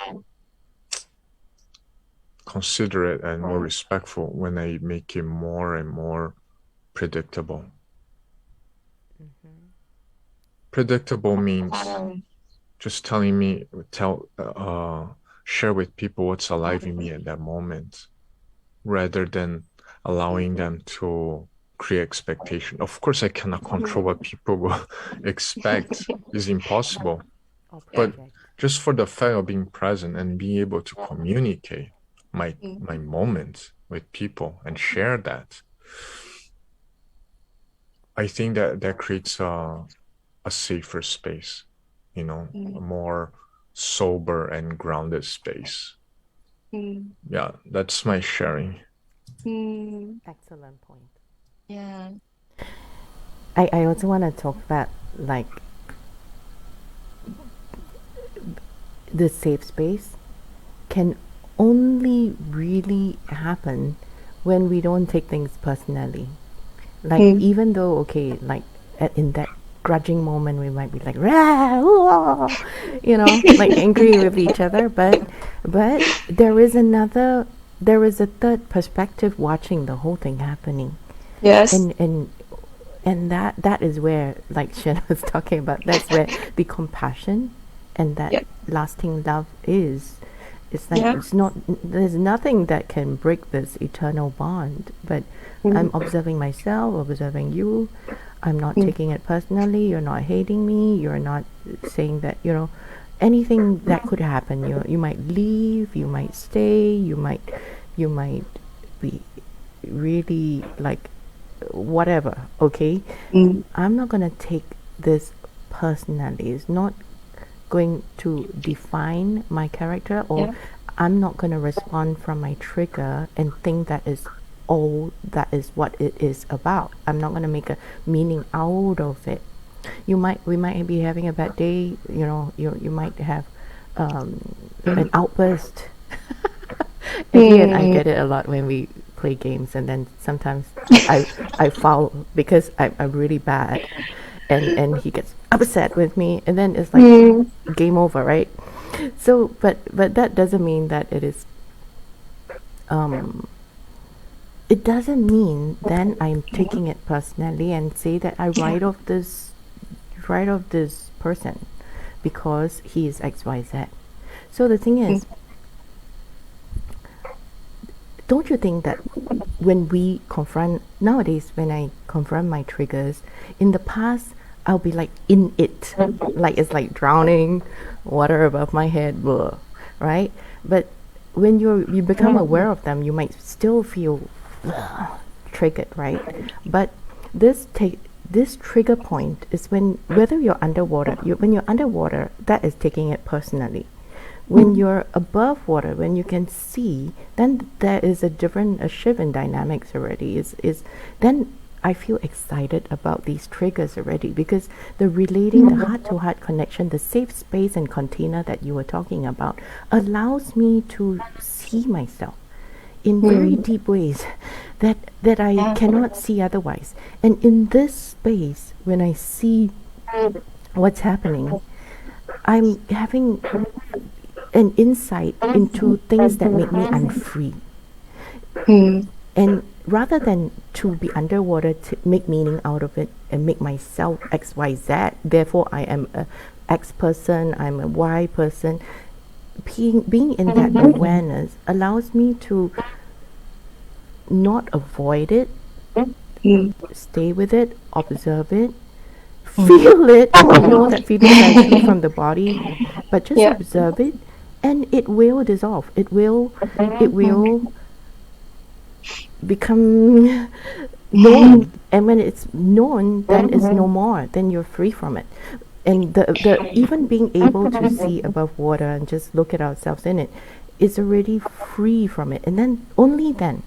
considerate and more respectful when I make it more and more predictable. Predictable means just telling me, share with people what's alive in me at that moment, rather than allowing them to create expectation. Of course, I cannot control what people will expect. It's impossible. Oh, But perfect. just for the fact of being present and being able to communicate my moments with people and share that, I think that creates a safer space, you know, a more sober and grounded space. Yeah, that's my sharing. Excellent point. Yeah. I also want to talk about like the safe space can only really happen when we don't take things personally. Like, even though, okay, like in that grudging moment, we might be like, rah, ooh, like angry with each other, but there is a third perspective watching the whole thing happening. Yes. And that is where, like Xuane was talking about, that's where the compassion and that Yeah. lasting love is. It's like Yeah. it's not. There's nothing that can break this eternal bond. But I'm observing myself, observing you. I'm not taking it personally. You're not hating me. You're not saying that anything that could happen. You might leave. You might stay. You might be really like whatever, okay? I'm not going to take this personally. It's not going to define my character, or Yeah. I'm not going to respond from my trigger and think that is all that is what it is about. I'm not going to make a meaning out of it. We might be having a bad day, you might have an outburst. Again, I get it a lot when we play games, and then sometimes I foul because I'm really bad, and he gets upset with me, and then it's like game over, right? So, but that doesn't mean that um it doesn't mean then I'm taking it personally and say that I write off this person because he is XYZ. So the thing is, don't you think that when we confront nowadays, when I confront my triggers, in the past I'll be like in it, like it's like drowning, water above my head, blah, right? But when you become aware of them, you might still feel triggered, right? But this trigger point is whether you're underwater. When you're underwater, that is taking it personally. When you're above water, when you can see, then there is a shift in dynamics already. Is then I feel excited about these triggers already, because the relating, the heart to heart connection, the safe space and container that you were talking about allows me to see myself in very deep ways that I cannot see otherwise. And in this space, when I see what's happening, I'm having an insight into things that make me unfree. And rather than to be underwater to make meaning out of it and make myself XYZ, therefore I am a X person, I'm a Y person, being in that awareness allows me to not avoid it, stay with it, observe it, feel it. I know that feelings are actually from the body, but just Yeah. observe it, and it will dissolve. It will become known, and when it's known, then it's no more. Then you're free from it. And the even being able to see above water and just look at ourselves in it is already free from it. And then only then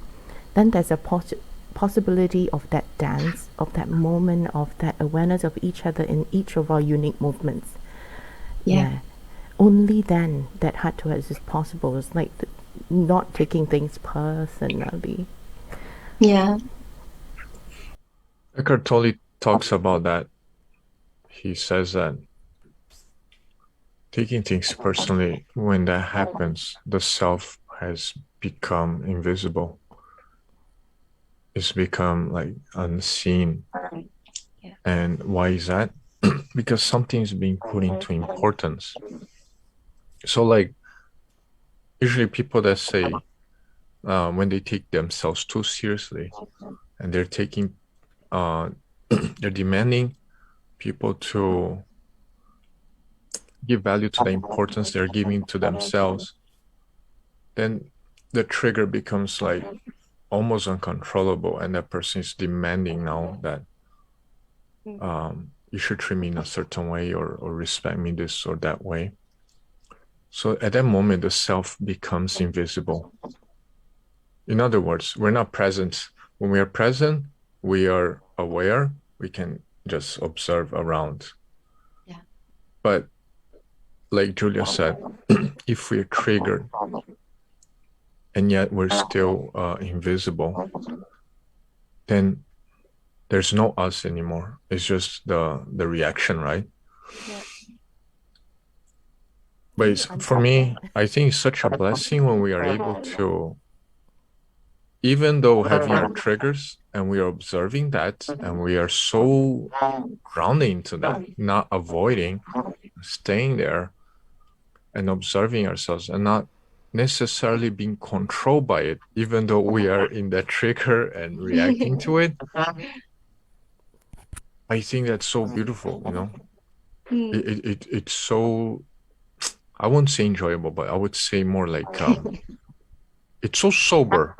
there's a possibility of that dance, of that moment, of that awareness of each other in each of our unique movements. Yeah. Only then that heart to heart is possible. It's like not taking things personally. Yeah. Eckhart Tolle talks about that. He says that taking things personally, when that happens, the self has become invisible. It's become like unseen. Yeah. And why is that? Because something is being put into importance. So like usually people that say when they take themselves too seriously and they're taking they're demanding people to give value to the importance they're giving to themselves, then the trigger becomes like almost uncontrollable, and that person is demanding now that you should treat me in a certain way, or respect me this or that way. So at that moment, the self becomes invisible. In other words, we're not present. When we are present, we are aware. We can just observe around. Yeah. But like Julia said, if we're triggered and yet we're still invisible, then there's no us anymore. It's just the reaction, right? Yeah. But it's, for me, I think it's such a blessing when we are able to, even though having our triggers and we are observing that and we are so grounded into that, not avoiding, staying there and observing ourselves and not necessarily being controlled by it, even though we are in that trigger and reacting to it. I think that's so beautiful, you know. It's so, I wouldn't say enjoyable, but I would say more like it's so sober.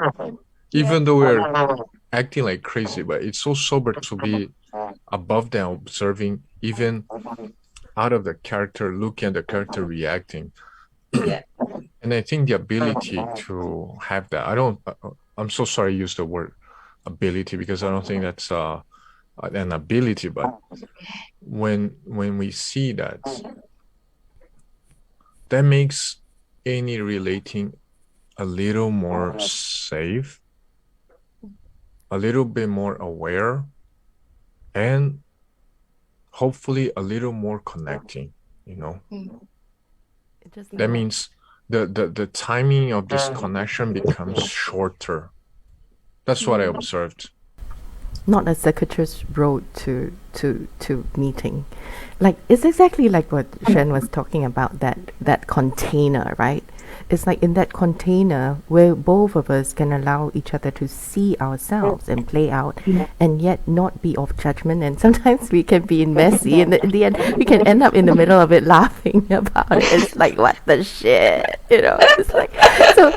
Even though we're acting like crazy, but it's so sober to be above them, observing, even out of the character, looking at the character reacting. Yeah. And I think the ability to have that, I'm so sorry I used the word ability because I don't think that's an ability, but when we see that, that makes any relating a little more safe, a little bit more aware, and hopefully a little more connecting, you know. That means the timing of this connection becomes shorter. That's what I observed. Not a circuitous road to meeting. Like it's exactly like what Xuane was talking about, that container, right? It's like in that container where both of us can allow each other to see ourselves and play out, and yet not be of judgment. And sometimes we can be messy, and in the end, we can end up in the middle of it laughing about it. It's like, what the shit, you know? It's like so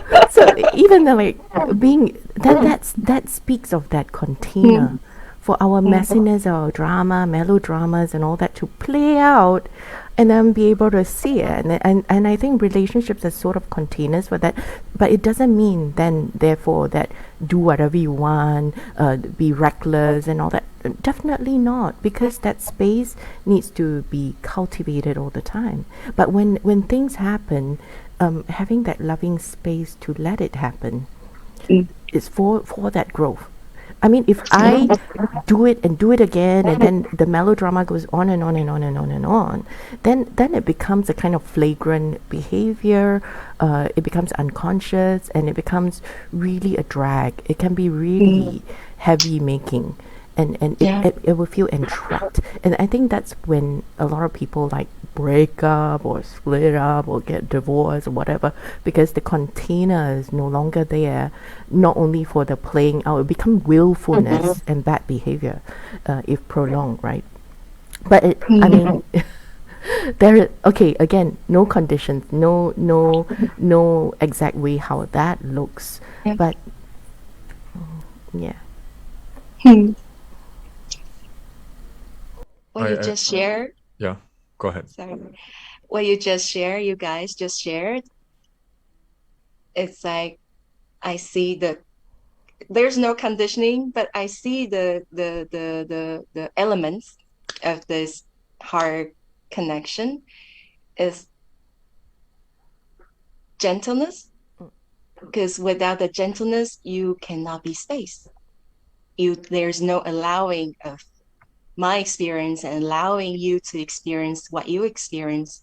even the, like being that speaks of that container for our messiness, our drama, melodramas, and all that to play out, and then be able to see it. And I think relationships are sort of containers for that, but it doesn't mean then therefore that do whatever you want, be reckless and all that. Definitely not, because that space needs to be cultivated all the time. But when things happen, having that loving space to let it happen is for that growth. I mean, if I do it and do it again, and then the melodrama goes on and on and on and on and on, then it becomes a kind of flagrant behavior. It becomes unconscious, and it becomes really a drag. It can be really heavy making, and it will feel entrapped. And I think that's when a lot of people like break up or split up or get divorced or whatever, because the container is no longer there, not only for the playing out, it becomes willfulness and bad behavior if prolonged, right? But I mean, okay, again, no conditions, no exact way how that looks, but yeah. What you just shared. Yeah, go ahead. Sorry. What you just shared, you guys just shared. It's like I see there's no conditioning, but I see the elements of this heart connection is gentleness, because without the gentleness you cannot be space. There's no allowing of my experience and allowing you to experience what you experience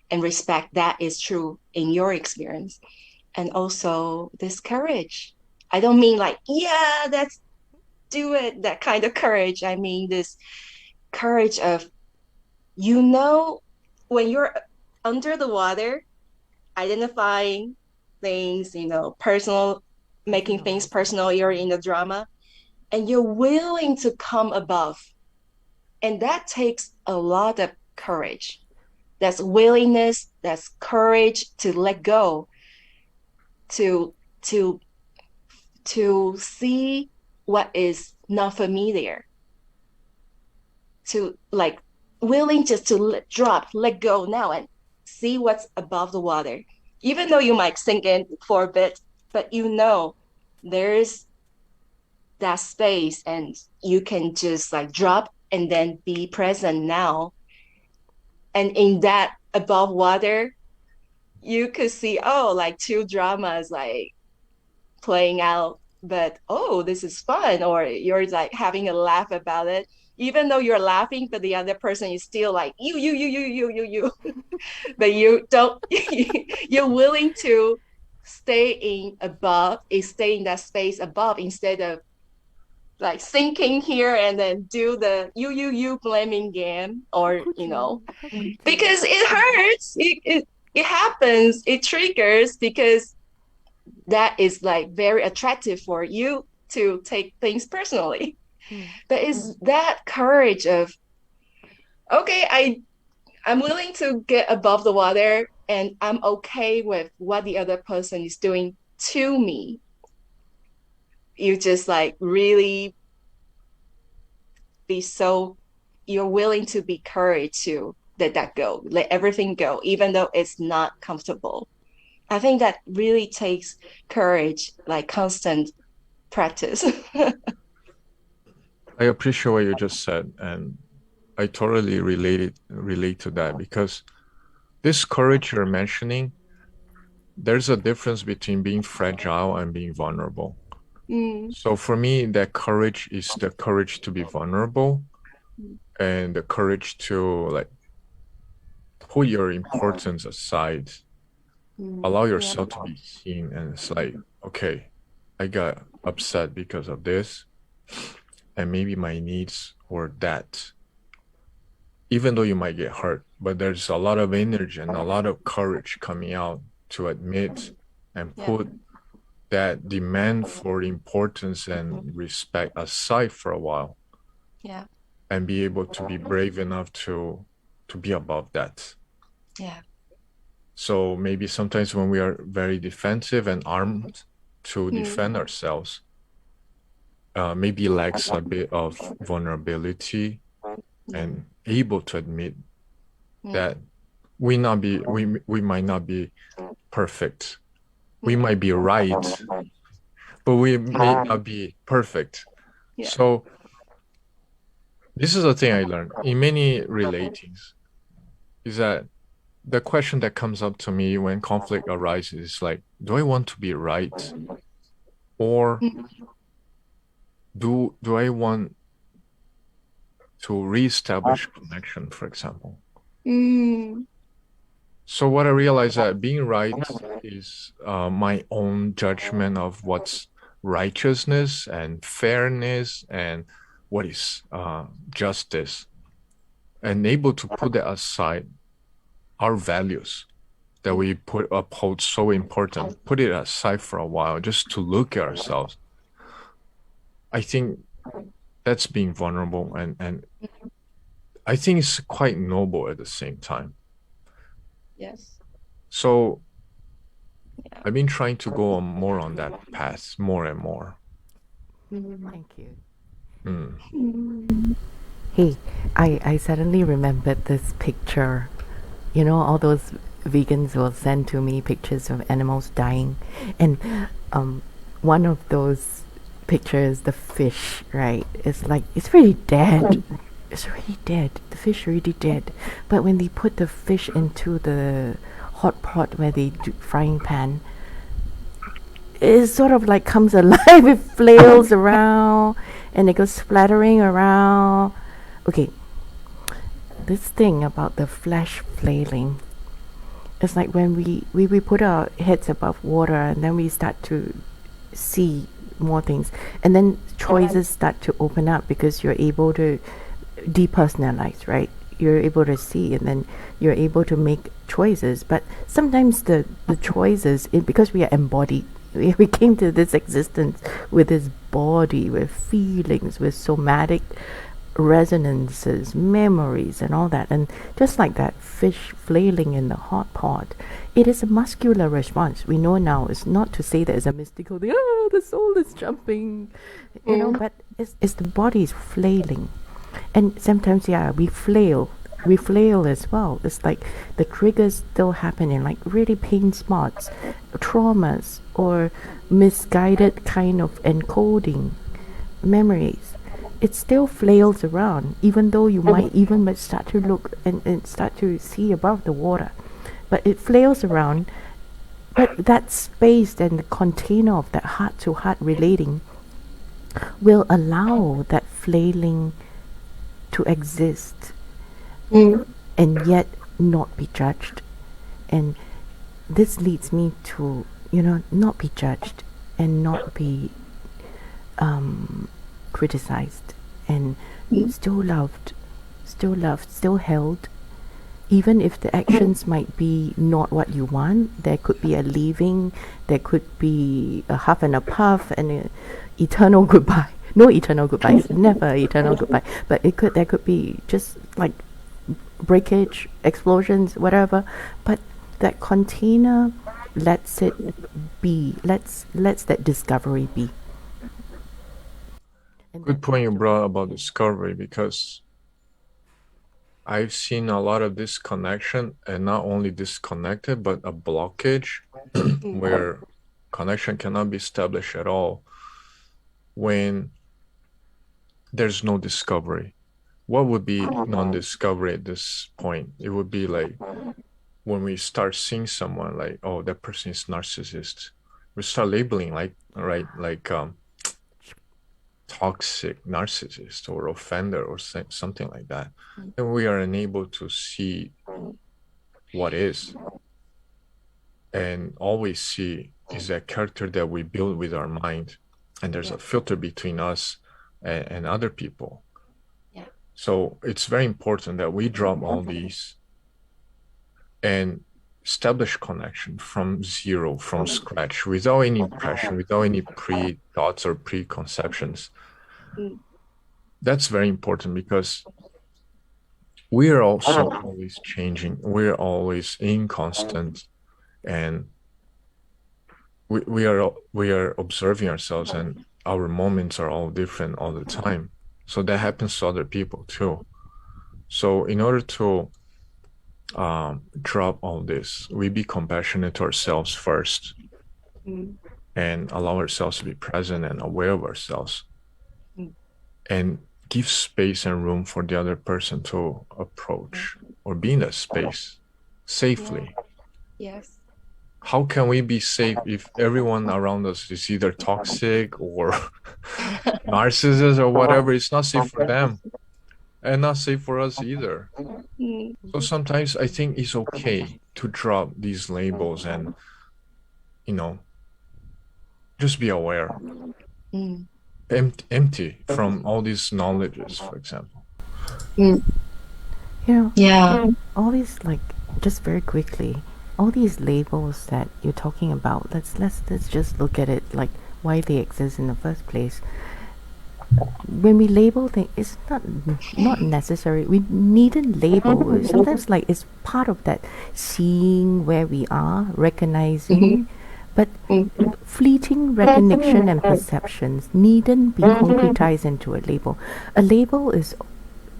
and respect that is true in your experience. And also this courage. I don't mean like, yeah, let's do it, that kind of courage. I mean this courage of, when you're under the water, identifying things, personal, making things personal, you're in the drama, and you're willing to come above. And that takes a lot of courage. That's willingness, that's courage to let go, to see what is not familiar, to like willing just to let go now and see what's above the water, even though you might sink in for a bit, but there's that space and you can just like drop and then be present now. And in that above water, you could see, oh, like two dramas like playing out, but oh, this is fun, or you're like having a laugh about it, even though you're laughing, but the other person is still like you, but you don't, you're willing to stay in that space above instead of like sinking here and then do the you blaming game, or because it hurts, it happens, it triggers, because that is like very attractive for you to take things personally. But it's that courage of, okay, I'm willing to get above the water and I'm okay with what the other person is doing to me. You just like really you're willing to be courage to let that go, let everything go, even though it's not comfortable. I think that really takes courage, like constant practice. I appreciate what you just said, and I totally relate to that, because this courage you're mentioning, there's a difference between being fragile and being vulnerable. So for me, that courage is the courage to be vulnerable and the courage to like put your importance aside, allow yourself to be seen, and it's like, okay, I got upset because of this, and maybe my needs were that. Even though you might get hurt, but there's a lot of energy and a lot of courage coming out to admit and put that demand for importance and respect aside for a while. Yeah. And be able to be brave enough to be above that. Yeah. So maybe sometimes when we are very defensive and armed to defend ourselves, maybe lacks a bit of vulnerability and able to admit that we might not be perfect. We might be right, but we may not be perfect. Yeah. So this is a thing I learned in many relatings, is that the question that comes up to me when conflict arises is like, do I want to be right? Or do I want to reestablish connection, for example? So what I realized that being right is my own judgment of what's righteousness and fairness and what is justice, and able to put that aside, our values that we uphold so important, put it aside for a while just to look at ourselves. I think that's being vulnerable, and I think it's quite noble at the same time. Yes. So I've been trying to go more on that path more and more. Thank you. Hey, I suddenly remembered this picture. You know, all those vegans will send to me pictures of animals dying, and one of those pictures, the fish, right? It's like it's really dead. It's already dead. The fish already dead. But when they put the fish into the hot pot where they do frying pan, it sort of like comes alive. It flails around and it goes splattering around. Okay, this thing about the flesh flailing, it's like when we put our heads above water and then we start to see more things, and then choices start to open up because you're able to depersonalize, right? You're able to see, and then you're able to make choices. But sometimes the choices, because we are embodied, we came to this existence with this body, with feelings, with somatic resonances, memories, and all that. And just like that fish flailing in the hot pot, it is a muscular response. We know now it's not to say that it's a mystical thing, the soul is jumping, you know, but it's the body is flailing. And sometimes, we flail we flail as well. It's like the triggers still happening, like really pain spots, traumas, or misguided kind of encoding memories. It still flails around, even though you might even start to look and start to see above the water. But it flails around. But that space and the container of that heart-to-heart relating will allow that flailing to exist and yet not be judged. And this leads me to, not be judged and not be criticized, and still loved, still held. Even if the actions might be not what you want, there could be a leaving, there could be a huff and a puff and an eternal goodbye. No eternal goodbyes, never eternal goodbye. But there could be just like breakage, explosions, whatever. But that container lets it be, lets that discovery be. Good point you brought about discovery, because I've seen a lot of disconnection, and not only disconnected, but a blockage where connection cannot be established at all when there's no discovery. What would be non-discovery at this point? It would be like when we start seeing someone like, oh, that person is narcissist. We start labeling toxic narcissist or offender or something like that. And we are unable to see what is. And all we see is that character that we build with our mind. And there's a filter between us and other people. Yeah. So it's very important that we drop all these and establish connection from zero, from scratch, without any impression, without any pre-thoughts or preconceptions. That's very important, because we are also always changing. We're always inconstant, and we are observing ourselves, and our moments are all different all the time. So that happens to other people too. So in order to drop all this, we be compassionate to ourselves first, and allow ourselves to be present and aware of ourselves, and give space and room for the other person to approach or be in that space safely. Yes. How can we be safe if everyone around us is either toxic or narcissist or whatever? It's not safe for them and not safe for us either. So sometimes I think it's okay to drop these labels and, just be aware. Empty from all these knowledges, for example. All these, like, just very quickly, all these labels that you're talking about, let's just look at it like why they exist in the first place. When we label things, it's not necessary. We needn't label. Sometimes, like, it's part of that seeing where we are, recognizing. But fleeting recognition and perceptions needn't be concretized into a label. A label is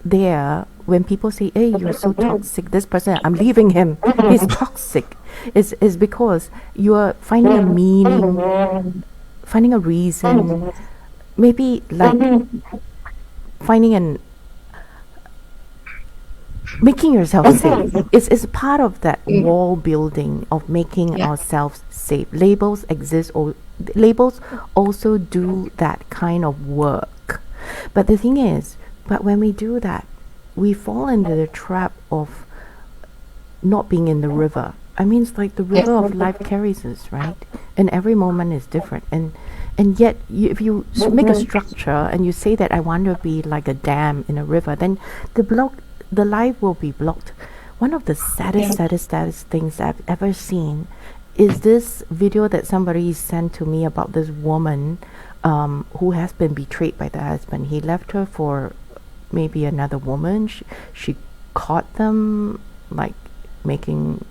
there when people say, hey, you're so toxic, this person, I'm leaving him, he's toxic. Is because you're finding a meaning, finding a reason, maybe like finding making yourself safe. It's part of that wall building of making ourselves safe. Labels exist, or labels also do that kind of work. But the thing is, when we do that, we fall into the trap of not being in the river. I mean, it's like the river of life carries us, right? And every moment is different. And yet, if you make a structure and you say that I want to be like a dam in a river, then the life will be blocked. One of the saddest things I've ever seen is this video that somebody sent to me about this woman who has been betrayed by the husband. He left her for maybe another woman. She caught them like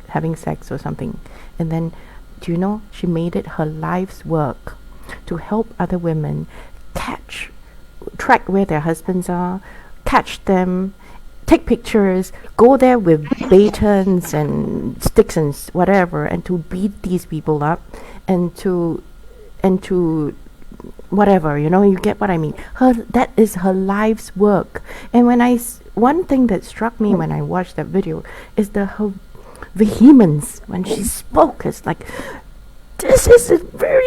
having sex or something, and then, do you know, she made it her life's work to help other women track where their husbands are, catch them, take pictures, go there with batons and sticks and whatever, and to beat these people up, and to whatever, you get what I mean. That is her life's work. And one thing that struck me when I watched that video is her vehemence when she spoke. It's like, this is a very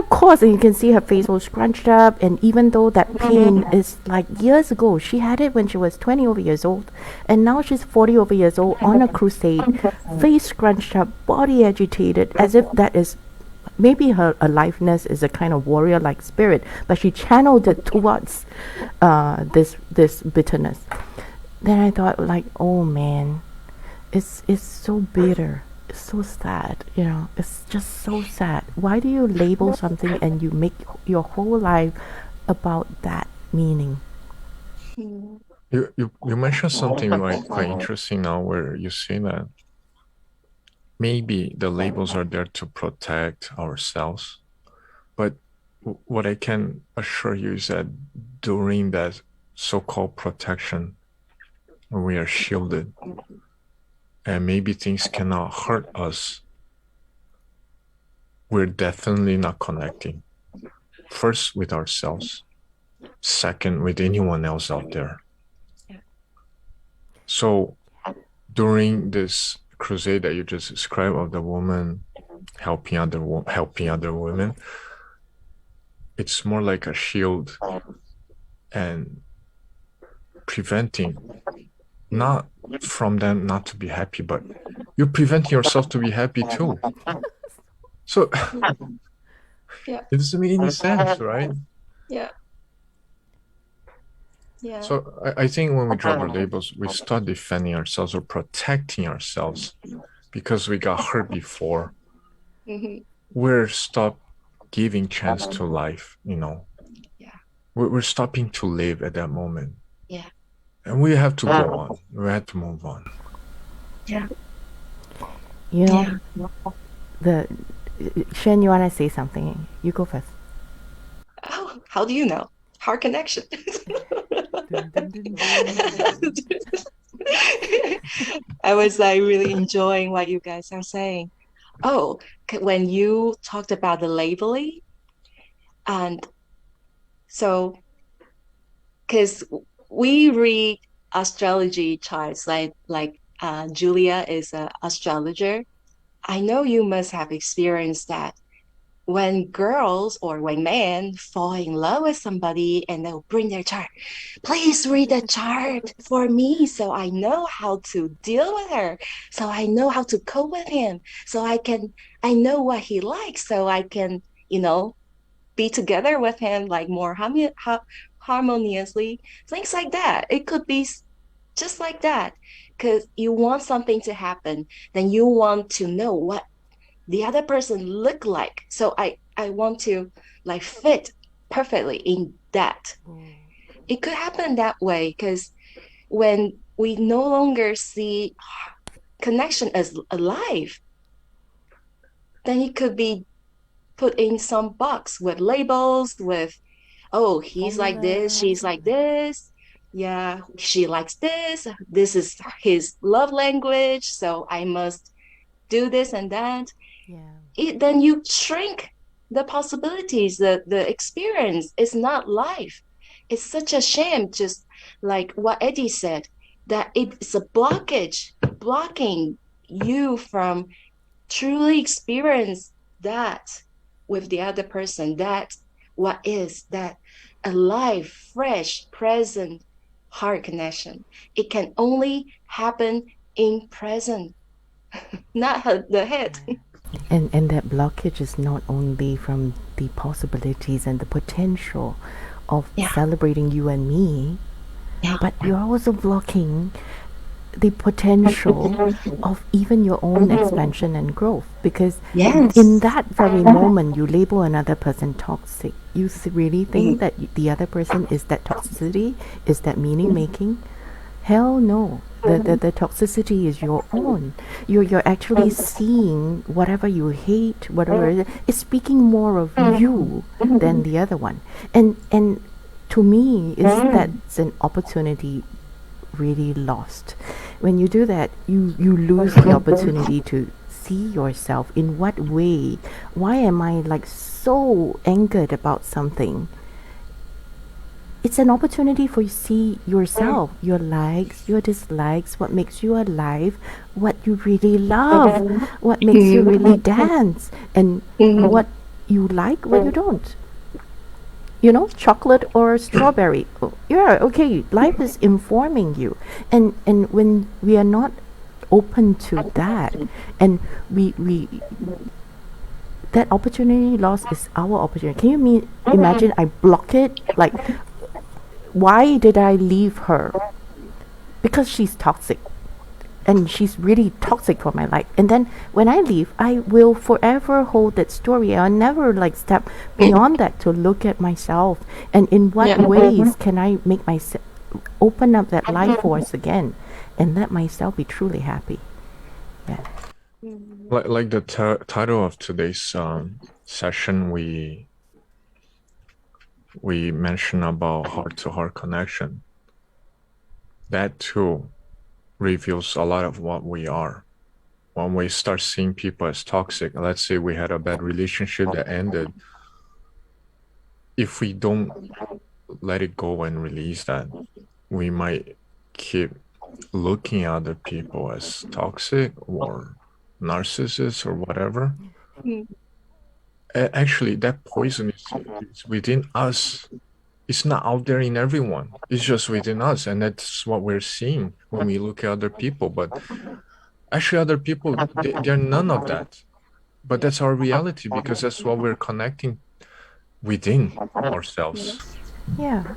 cause, and you can see her face was scrunched up, and even though that pain is like years ago, she had it when she was 20 over years old, and now she's 40 over years old on a crusade, face scrunched up, body agitated, as if that is maybe her aliveness is a kind of warrior-like spirit, but she channeled it towards this bitterness. Then I thought, like, oh man, it's so bitter. It's so sad, it's just so sad. Why do you label something and you make your whole life about that meaning? You mentioned something quite interesting now, where you say that maybe the labels are there to protect ourselves, but what I can assure you is that during that so-called protection, when we are shielded, and maybe things cannot hurt us, we're definitely not connecting. First, with ourselves. Second, with anyone else out there. So, during this crusade that you just described of the woman helping other women, it's more like a shield and preventing, not from them not to be happy, but you're preventing yourself to be happy too. So it doesn't make any sense, right? Yeah. So I think when we drop our labels, we start defending ourselves or protecting ourselves because we got hurt before. We're stop giving chance to life, We're stopping to live at that moment. And we have to go on. We have to move on. Xuane, you want to say something? You go first. Oh, how do you know? Heart connection. I was really enjoying what you guys are saying. Oh, when you talked about the labeling, and so, because we read astrology charts, like Julia is an astrologer. I know you must have experienced that when girls or when men fall in love with somebody and they'll bring their chart. Please read the chart for me so I know how to deal with her, so I know how to cope with him, so I know what he likes, so I can, be together with him like more harmoniously, things like that. It could be just like that, because you want something to happen, then you want to know what the other person look like. So I want to fit perfectly in that. It could happen that way, because when we no longer see connection as alive, then it could be put in some box with labels, with, oh, he's like this, she's like this. Yeah, she likes this. This is his love language, so I must do this and that. Then you shrink the possibilities, the experience is not life. It's such a shame, just like what Eddie said, that it's a blockage blocking you from truly experience that with the other person, that what is that alive, fresh, present heart connection. It can only happen in present, not the head. And that blockage is not only from the possibilities and the potential of celebrating you and me, but you're also blocking the potential of even your own expansion and growth, because in that very moment you label another person toxic. You really think that the other person is that toxicity, is that meaning making? Hell no. The toxicity is your own. You're actually seeing whatever you hate, whatever it's speaking more of you than the other one. And to me, that's an opportunity really lost. When you do that, you lose the opportunity to see yourself. In what way? Why am I like so angered about something? It's an opportunity for you to see yourself, your likes, your dislikes, what makes you alive, what you really love, what makes you really dance, and what you like, what you don't. You know, chocolate or strawberry. Oh, yeah, okay, life is informing you. And when we are not open to that, and we that opportunity loss is our opportunity. Can you imagine I block it? Like, why did I leave her? Because she's toxic. And she's really toxic for my life. And then when I leave, I will forever hold that story. I'll never like step beyond that to look at myself. And in what ways can I make myself open up that life force again and let myself be truly happy? Yeah. Like the title of today's session, we mentioned about heart-to-heart connection. That too reveals a lot of what we are. When we start seeing people as toxic, let's say we had a bad relationship that ended, if we don't let it go and release that, we might keep looking at other people as toxic or narcissists or whatever. Actually, that poison is within us. It's not out there in everyone. It's just within us. And that's what we're seeing when we look at other people. But actually, other people, they're none of that. But that's our reality because that's what we're connecting within ourselves. Yeah.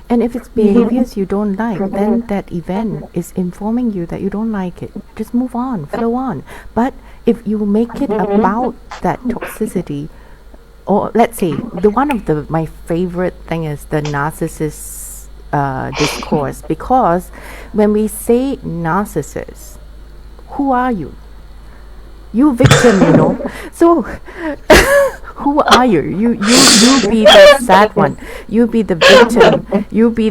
And if it's behaviors you don't like, then that event is informing you that you don't like it. Just move on, flow on. But if you make it about that toxicity, or let's say my favorite thing is the narcissist discourse, because when we say narcissist, who are you? You victim, you know. So who are you? You be the sad one. You be the victim. You be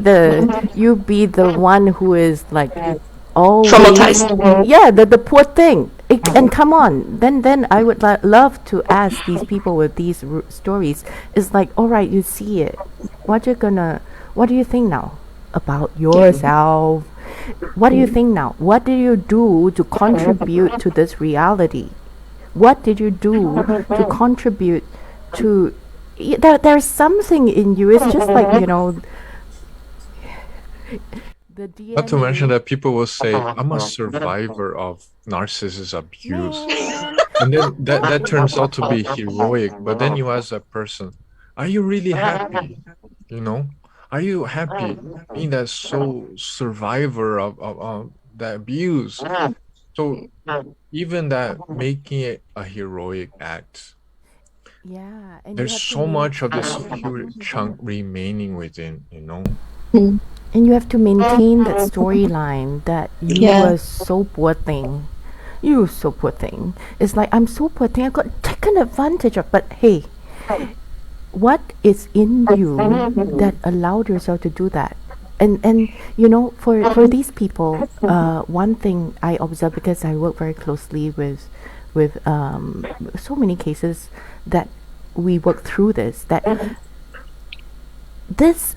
the one who is like always Traumatized. Yeah, the poor thing. And come on, then I would love to ask these people with these stories. It's like, all right, you see it. What do you think now about yourself? What do you think now? What did you do to contribute to this reality? What did you do to contribute to there's something in you. It's just like, you know, the DNA. Not to mention that people will say, I'm a survivor of narcissist abuse. And then that turns out to be heroic. But then you ask that person, are you really happy? You know? Are you happy being that sole survivor of that abuse? So even that making it a heroic act, Yeah, and there's so much of this huge chunk remaining within, you know? And you have to maintain that storyline that you were so poor thing. You so poor thing. It's like, I'm so poor thing. I got taken advantage of. But hey, what is in you that allowed yourself to do that? And you know, for these people, one thing I observe, because I work very closely with so many cases that we work through this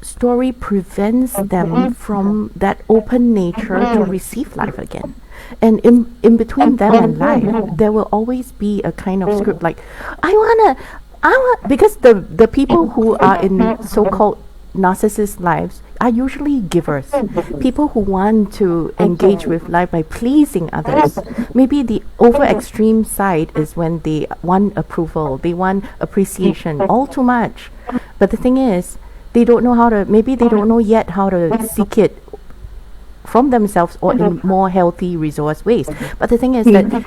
story prevents them from that open nature to receive life again. And in between them and life, there will always be a kind of script like, because the people who are in so-called narcissist lives are usually givers, people who want to engage with life by pleasing others. Maybe the over extreme side is when they want approval, they want appreciation, all too much. But the thing is, they don't know yet how to seek it from themselves or in more healthy resource ways. But the thing is that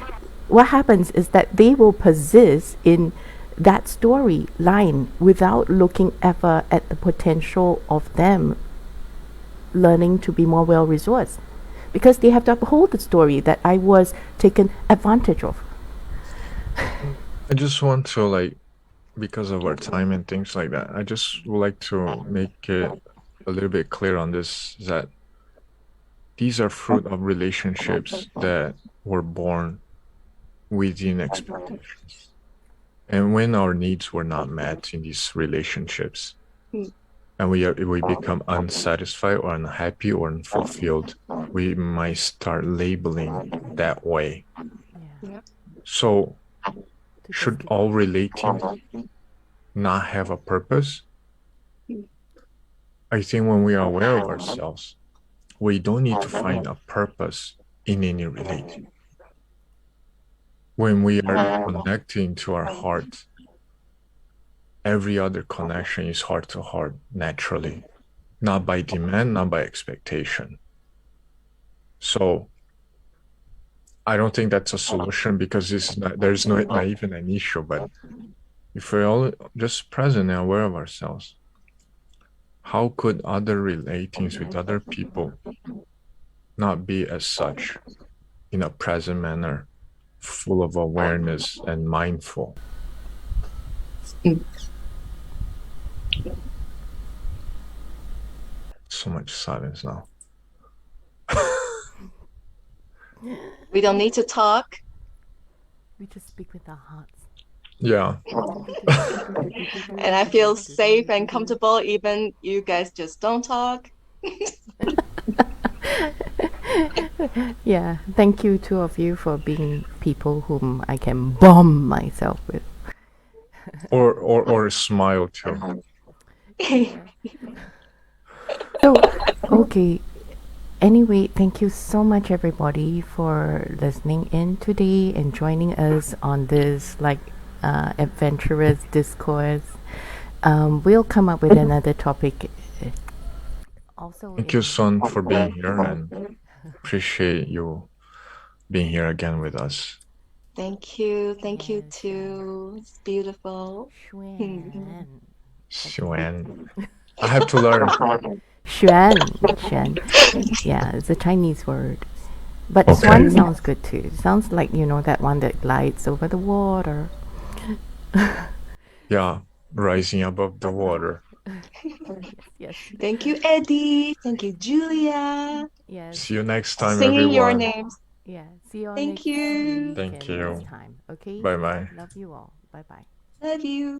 what happens is that they will persist in that storyline without looking ever at the potential of them learning to be more well-resourced, because they have to uphold the story that I was taken advantage of. I just want to, like, because of our time and things like that, I just would like to make it a little bit clear on this, that these are fruit of relationships that were born within expectations. And when our needs were not met in these relationships, and we become unsatisfied or unhappy or unfulfilled, we might start labeling that way. Yeah. So should all relating not have a purpose? I think when we are aware of ourselves, we don't need to find a purpose in any relating. When we are connecting to our heart, every other connection is heart to heart naturally, not by demand, not by expectation. So I don't think that's a solution, because there's not even an issue. But if we're all just present and aware of ourselves, how could other relatings with other people not be as such, in a present manner, full of awareness and mindful? So much silence now. We don't need to talk. We just speak with our hearts. Yeah. And I feel safe and comfortable even you guys just don't talk. Yeah, thank you, two of you, for being people whom I can bomb myself with. Or smile too. So, okay. Anyway, thank you so much, everybody, for listening in today and joining us on this adventurous discourse. We'll come up with another topic. Also, Thank you, Xuane, for being here, and appreciate you being here again with us. Thank you. Thank you Yes, too. It's beautiful. Xuane. Xuane. I have to learn. Xuan. Yeah, it's a Chinese word. But Okay. swan sounds good too. It sounds like, that one that glides over the water. Yeah, rising above the water. Yes. Thank you, Eddie. Thank you, Julia. Yes. See you next time, Singing your everyone. names. Yeah. See you all Thank next you. week Thank and you. next time. Okay? Bye-bye. Love you all. Bye bye. Love you.